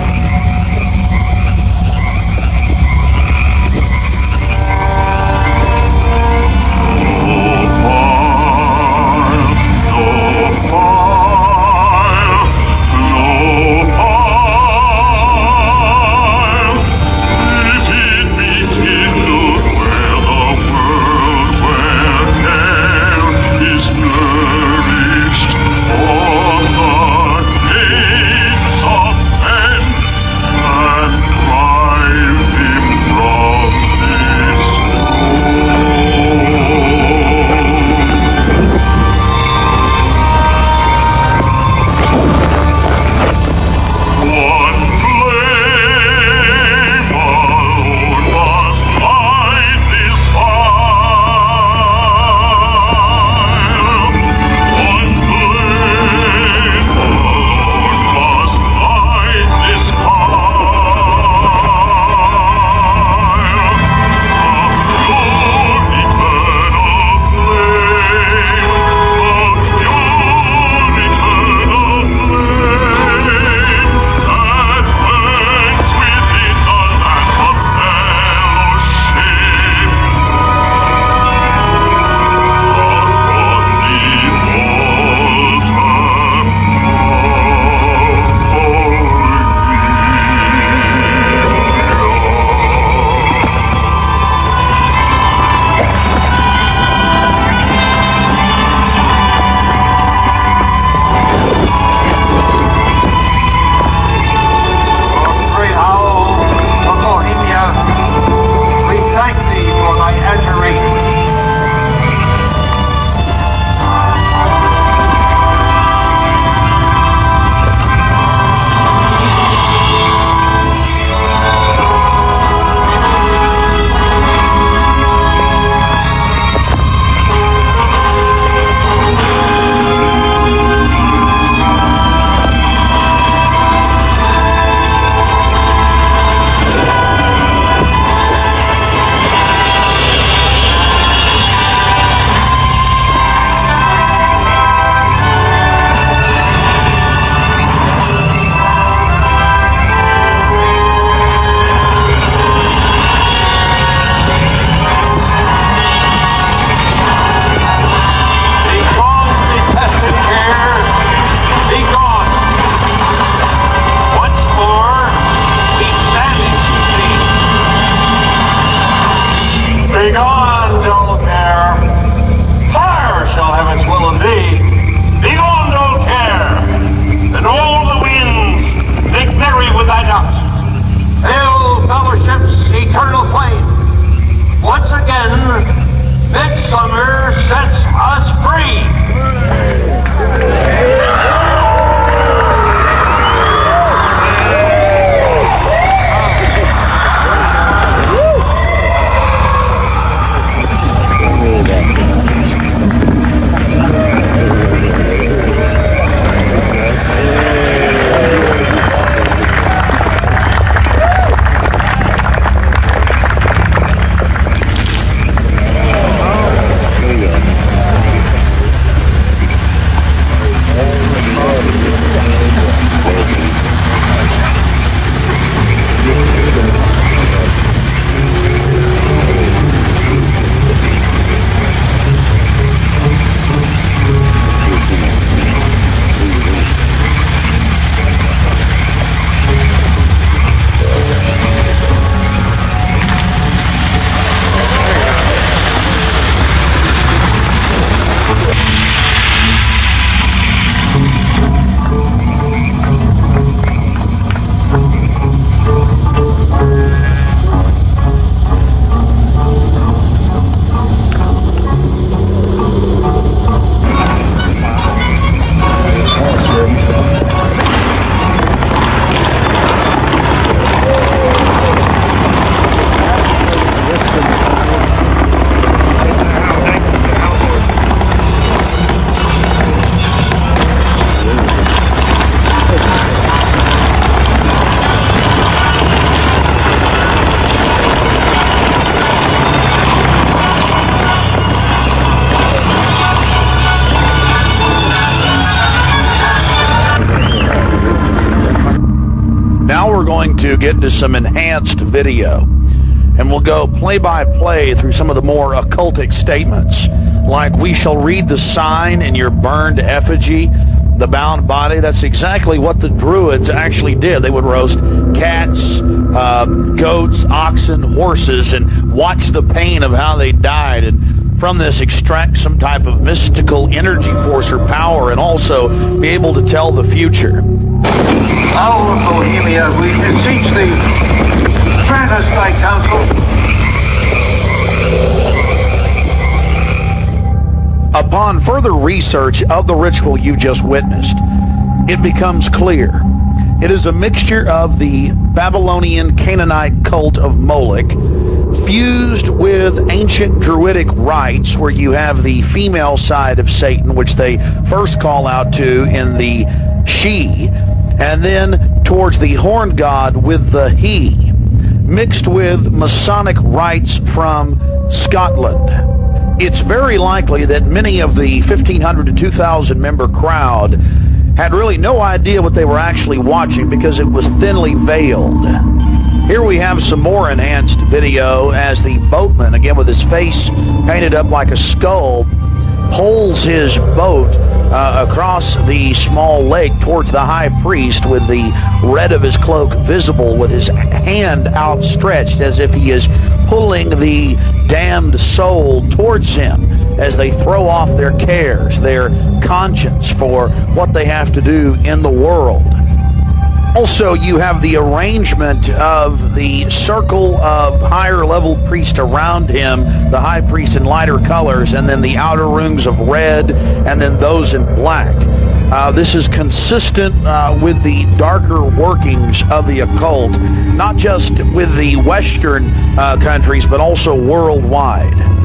going to get into some enhanced video, and we'll go play by play through some of the more occultic statements, like we shall read the sign in your burned effigy, the bound body. That's exactly what the Druids actually did. They would roast cats, goats, oxen, horses, and watch the pain of how they died, and from this extract some type of mystical energy force or power, and also be able to tell the future. Owl of Bohemia, we beseech thee, grant us thy counsel. Upon further research of the ritual you just witnessed, it becomes clear it is a mixture of the Babylonian Canaanite cult of Moloch fused with ancient Druidic rites, where you have the female side of Satan, which they first call out to in the she, and then towards the horn god with the he, mixed with Masonic rites from Scotland. It's very likely that many of the 1,500 to 2,000 member crowd had really no idea what they were actually watching because it was thinly veiled. Here we have some more enhanced video as the boatman, again with his face painted up like a skull, pulls his boat across the small lake towards the high priest, with the red of his cloak visible, with his hand outstretched as if he is pulling the damned soul towards him as they throw off their cares, their conscience for what they have to do in the world. Also, you have the arrangement of the circle of higher level priests around him, the high priest in lighter colors, and then the outer rings of red, and then those in black. This is consistent with the darker workings of the occult, not just with the Western countries, but also worldwide.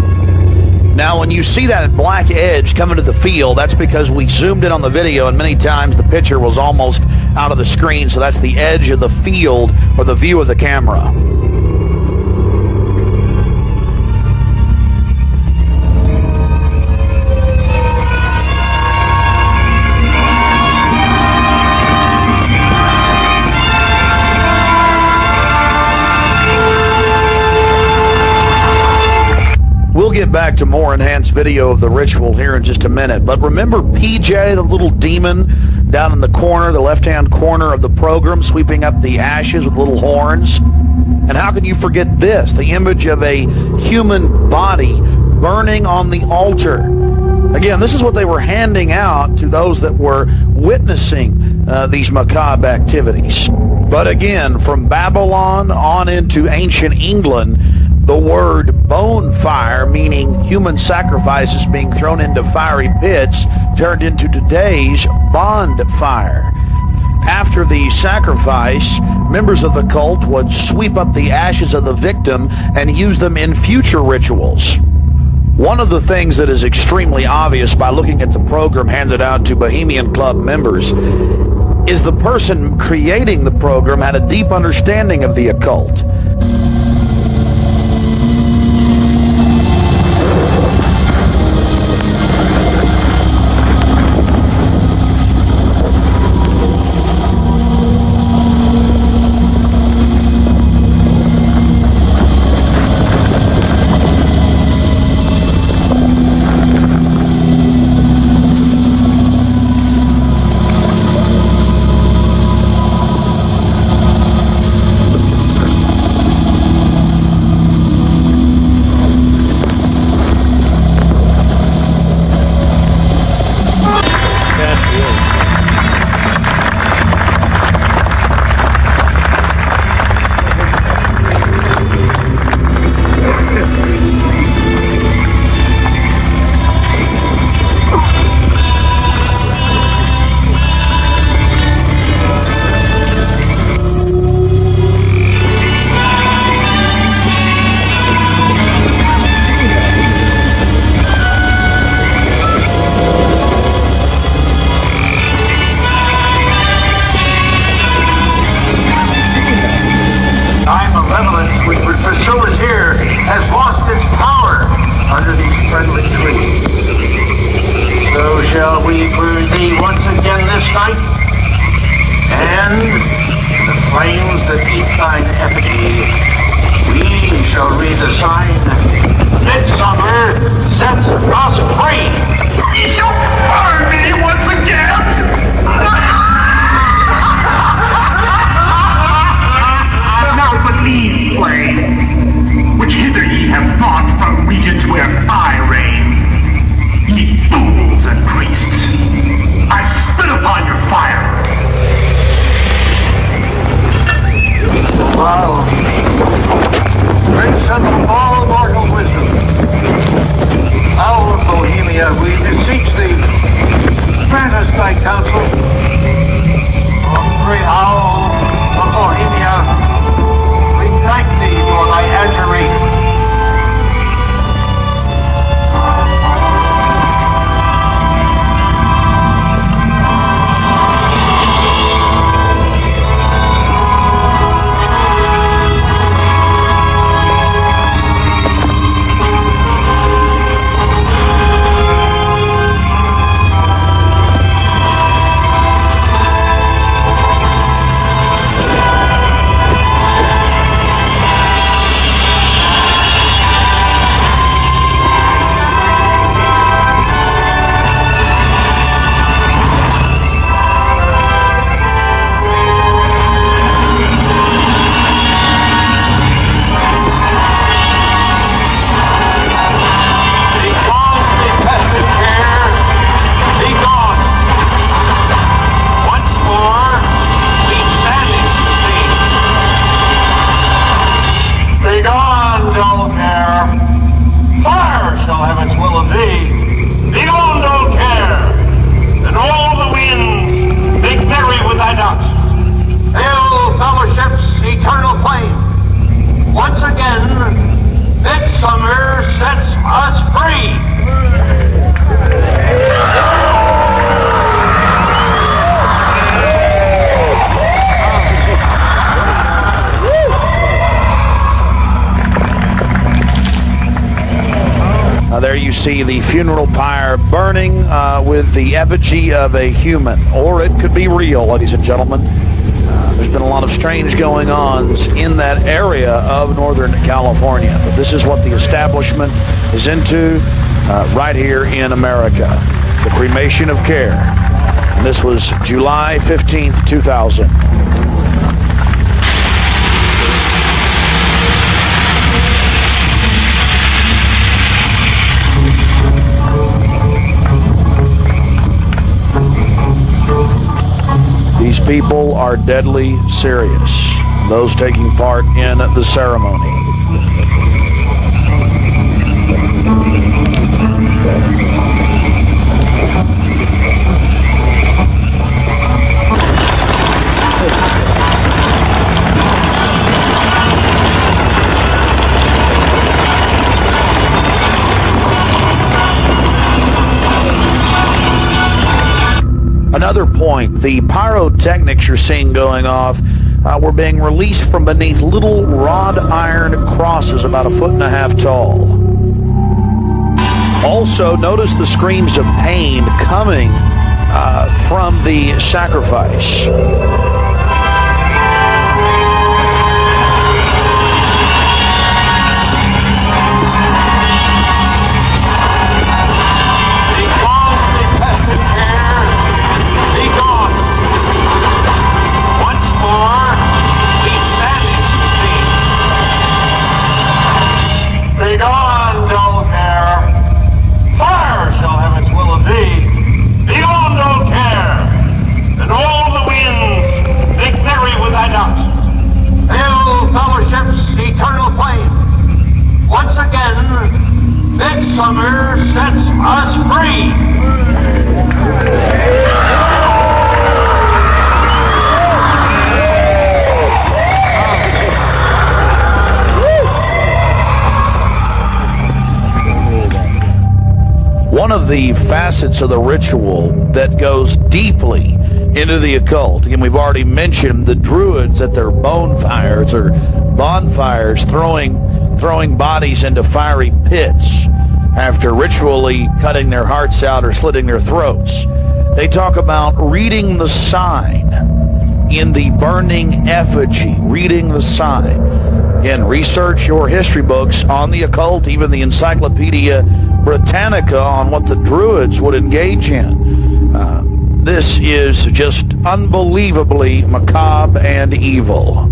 Now, when you see that black edge coming to the field, that's because we zoomed in on the video, and many times the picture was almost out of the screen, so that's the edge of the field or the view of the camera. We'll get back to more enhanced video of the ritual here in just a minute, but remember PJ, the little demon down in the corner, the left-hand corner of the program, sweeping up the ashes with little horns? And how can you forget this, the image of a human body burning on the altar? Again, this is what they were handing out to those that were witnessing these macabre activities. But again, from Babylon on into ancient England, the word bonfire, meaning human sacrifices being thrown into fiery pits, turned into today's bonfire. After the sacrifice, members of the cult would sweep up the ashes of the victim and use them in future rituals. One of the things that is extremely obvious by looking at the program handed out to Bohemian Club members is the person creating the program had a deep understanding of the occult. Shall we prove thee once again this night? And the flames that eat thine effigy, we shall read the sign. Midsummer sets us free. You burn me once again! Now believe, Swain, which hither ye have brought from regions where I reign. Ye fools and priests, I spit upon your fire. Wow. Prince of all mortal wisdom, Owl of Bohemia, we beseech thee, grant us thy counsel. O great Owl of Bohemia, we thank thee for thy answering. There you see the funeral pyre burning with the effigy of a human, or it could be real, ladies and gentlemen. There's been a lot of strange going on in that area of Northern California, but this is what the establishment is into right here in America, the cremation of care. And this was July 15th, 2000. These people are deadly serious, those taking part in the ceremony. Another point, the pyrotechnics you're seeing going off were being released from beneath little wrought iron crosses about 1.5 feet tall. Also, notice the screams of pain coming from the sacrifice. Midsummer sets us free. One of the facets of the ritual that goes deeply into the occult, again, we've already mentioned the Druids at their bonfires or bonfires throwing bodies into fiery pits after ritually cutting their hearts out or slitting their throats. They talk about reading the sign. in the burning effigy, reading the sign. Again, research your history books on the occult, even the Encyclopedia Britannica on what the Druids would engage in. This is just unbelievably macabre and evil.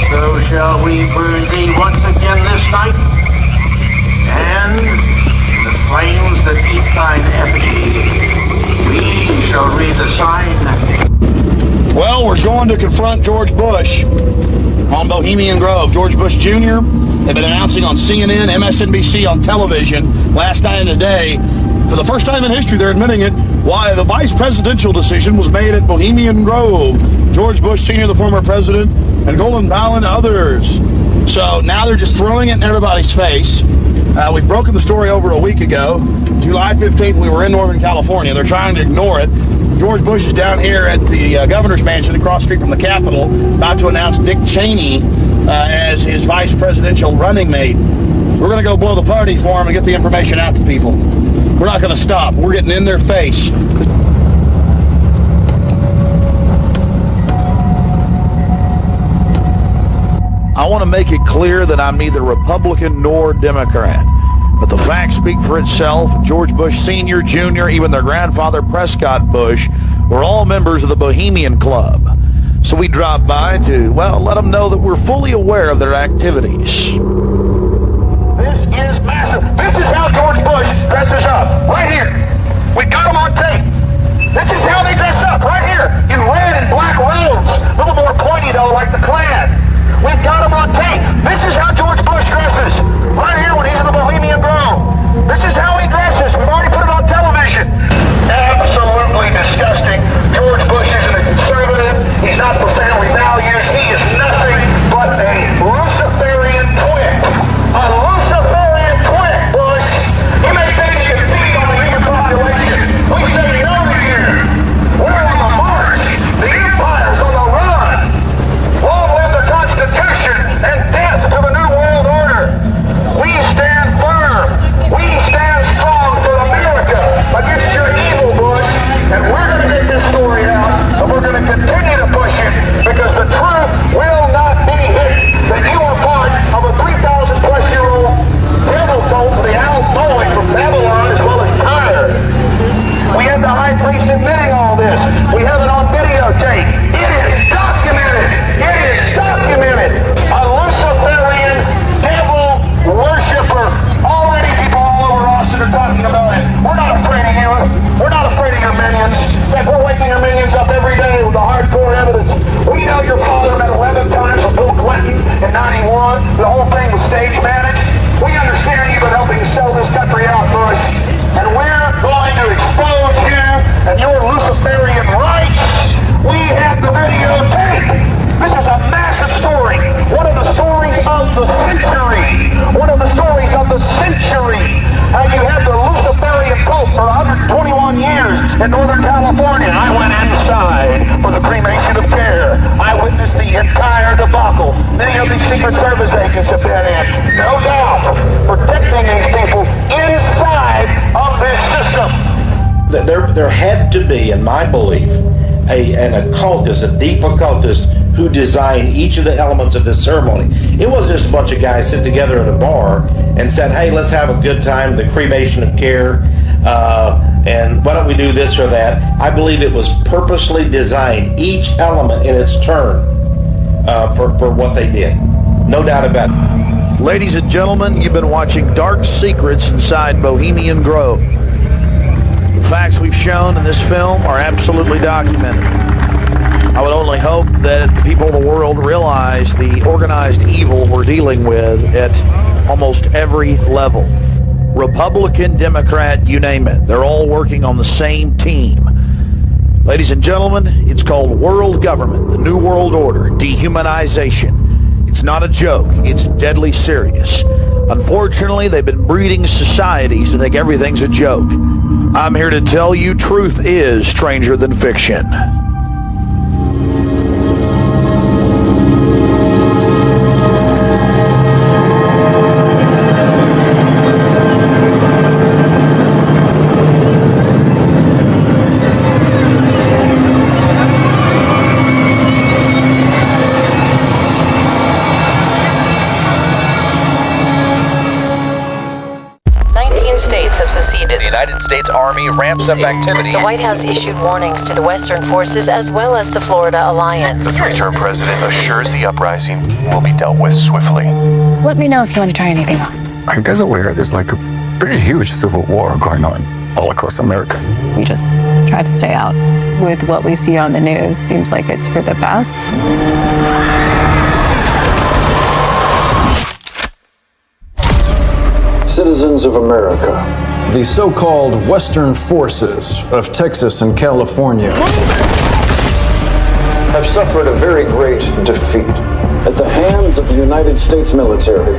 So shall we burn thee once again this night, and in the flames that eat thine effigy, we shall read the sign. Well, we're going to confront George Bush on Bohemian Grove. George Bush Jr., they've been announcing on CNN, MSNBC, on television last night and today. For the first time in history, they're admitting it, why the vice presidential decision was made at Bohemian Grove. George Bush Sr., the former president, and Golden Powell and others. So now they're just throwing it in everybody's face. We've broken the story over a week ago. July 15th, we were in Northern California. They're trying to ignore it. George Bush is down here at the governor's mansion across the street from the Capitol, about to announce Dick Cheney as his vice presidential running mate. We're going to go blow the party for him and get the information out to people. We're not going to stop. We're getting in their face. I want to make it clear that I'm neither Republican nor Democrat. But the facts speak for itself. George Bush Sr., Jr., even their grandfather Prescott Bush were all members of the Bohemian Club. So we dropped by to, well, let them know that we're fully aware of their activities. This is massive. This is how George Bush dresses up. Right here. We got him on tape. This is how they dress up. Right here. In red and black robes. A little more pointy, though, like the Klan. We've got him on tape. This is how George Bush dresses. Right here when he's in the Bohemian Grove. This is how he dresses. We've already put it on television. Absolutely disgusting. George Bush isn't a conservative. He's not for family values. He is nothing but a Luciferian twit. A Luciferian twit, Bush. He may think he can feed on the human population. We say no to you. We're on the march. The empire's on the run. Long live the Constitution and death to the New World Order. We stand firm. We stand strong for America against your evil, Bush. And we're going to get this story out, and we're going to continue to push it, because the truth will not be hidden. That you are part of a 3,000-plus-year-old devil cult, the Al Moloch from Babylon, as well as Tyre. We have the high priest admitting all this. We have it on videotape. It is documented. It is documented. A Luciferian devil worshiper. Already people all over Austin are talking about it. We're not afraid of you. We're not afraid of your minions. In fact, we're waking your minions up every day with the hardcore evidence. We know your father met 11 times with Bill Clinton in 91. The whole thing was stage managed. We understand you've been helping sell this country out, Bush. And we're going to expose you and your Luciferian rights. We have the videotape. This is a massive story. One of the stories of the century. One of the stories of the century. How you had the Luciferian cult for 121 years in Northern California. I went inside for the cremation of care. I witnessed the entire debacle. Many of these Secret Service agents have been in. No doubt. Protecting these people inside of this system. There had to be, in my belief, an occultist, a deep occultist, who designed each of the elements of this ceremony. It wasn't just a bunch of guys sit together at a bar and said, hey, let's have a good time, the cremation of care, and why don't we do this or that. I believe it was purposely designed, each element in its turn, for what they did. No doubt about it. Ladies and gentlemen, you've been watching Dark Secrets inside Bohemian Grove. The facts we've shown in this film are absolutely documented. I would only hope that the people of the world realize the organized evil we're dealing with at almost every level. Republican, Democrat, you name it. They're all working on the same team. Ladies and gentlemen, it's called world government, the New World Order, dehumanization. It's not a joke. It's deadly serious. Unfortunately, they've been breeding societies to think everything's a joke. I'm here to tell you truth is stranger than fiction. Army ramps up activity. The White House issued warnings to the Western forces as well as the Florida Alliance. The three-term president assures the uprising will be dealt with swiftly. Let me know if you want to try anything on. I guess aware there's like a pretty huge civil war going on all across America. We just try to stay out. With what we see on the news, seems like it's for the best. Citizens of America, the so-called Western forces of Texas and California have suffered a very great defeat at the hands of the United States military.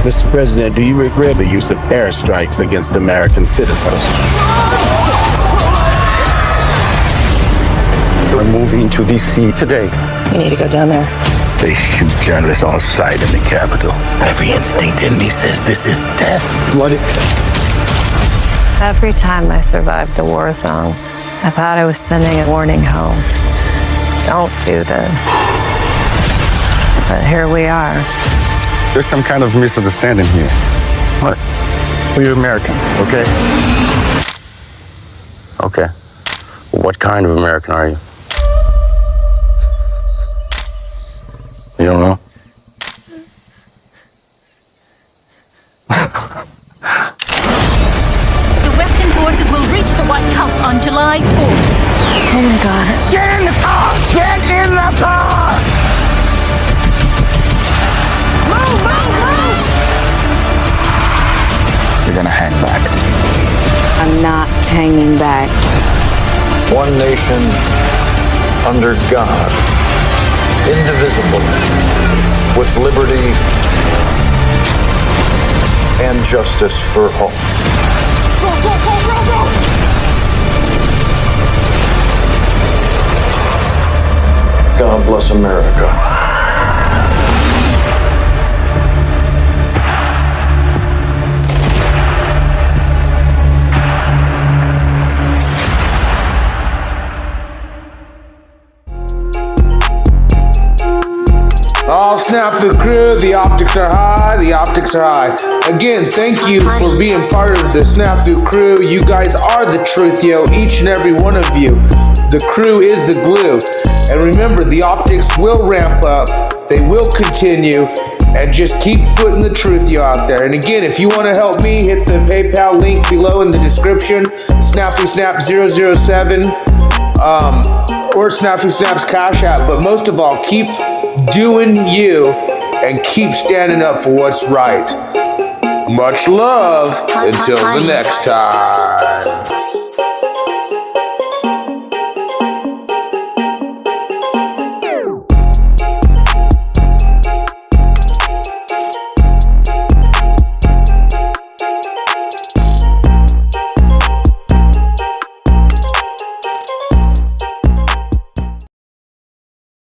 Mr. President, do you regret the use of airstrikes against American citizens? We're moving to D.C. today. We need to go down there. They shoot journalists on sight in the Capitol. Every instinct in me says this is death. What? Every time I survived a war zone, I thought I was sending a warning home. Don't do this. But here we are. There's some kind of misunderstanding here. What? We're American, okay? Okay. What kind of American are you? You don't know? The Western forces will reach the White House on July 4th. Oh my God. Get in the car! Get in the car! Move, move, move! You're gonna hang back. I'm not hanging back. One nation under God, indivisible, with liberty and justice for all. Go, go, go, go, go! God bless America. All SnafuKrew, the optics are high, the optics are high. Again, thank you for being part of the SnafuKrew. You guys are the truth, yo, each and every one of you. The crew is the glue. And remember, the optics will ramp up, they will continue, and just keep putting the truth, yo, out there. And again, if you want to help me, hit the PayPal link below in the description, SnafuSnap007, or SnafuSnap's Cash App. But most of all, keep doing you and keep standing up for what's right. Much love until the next time.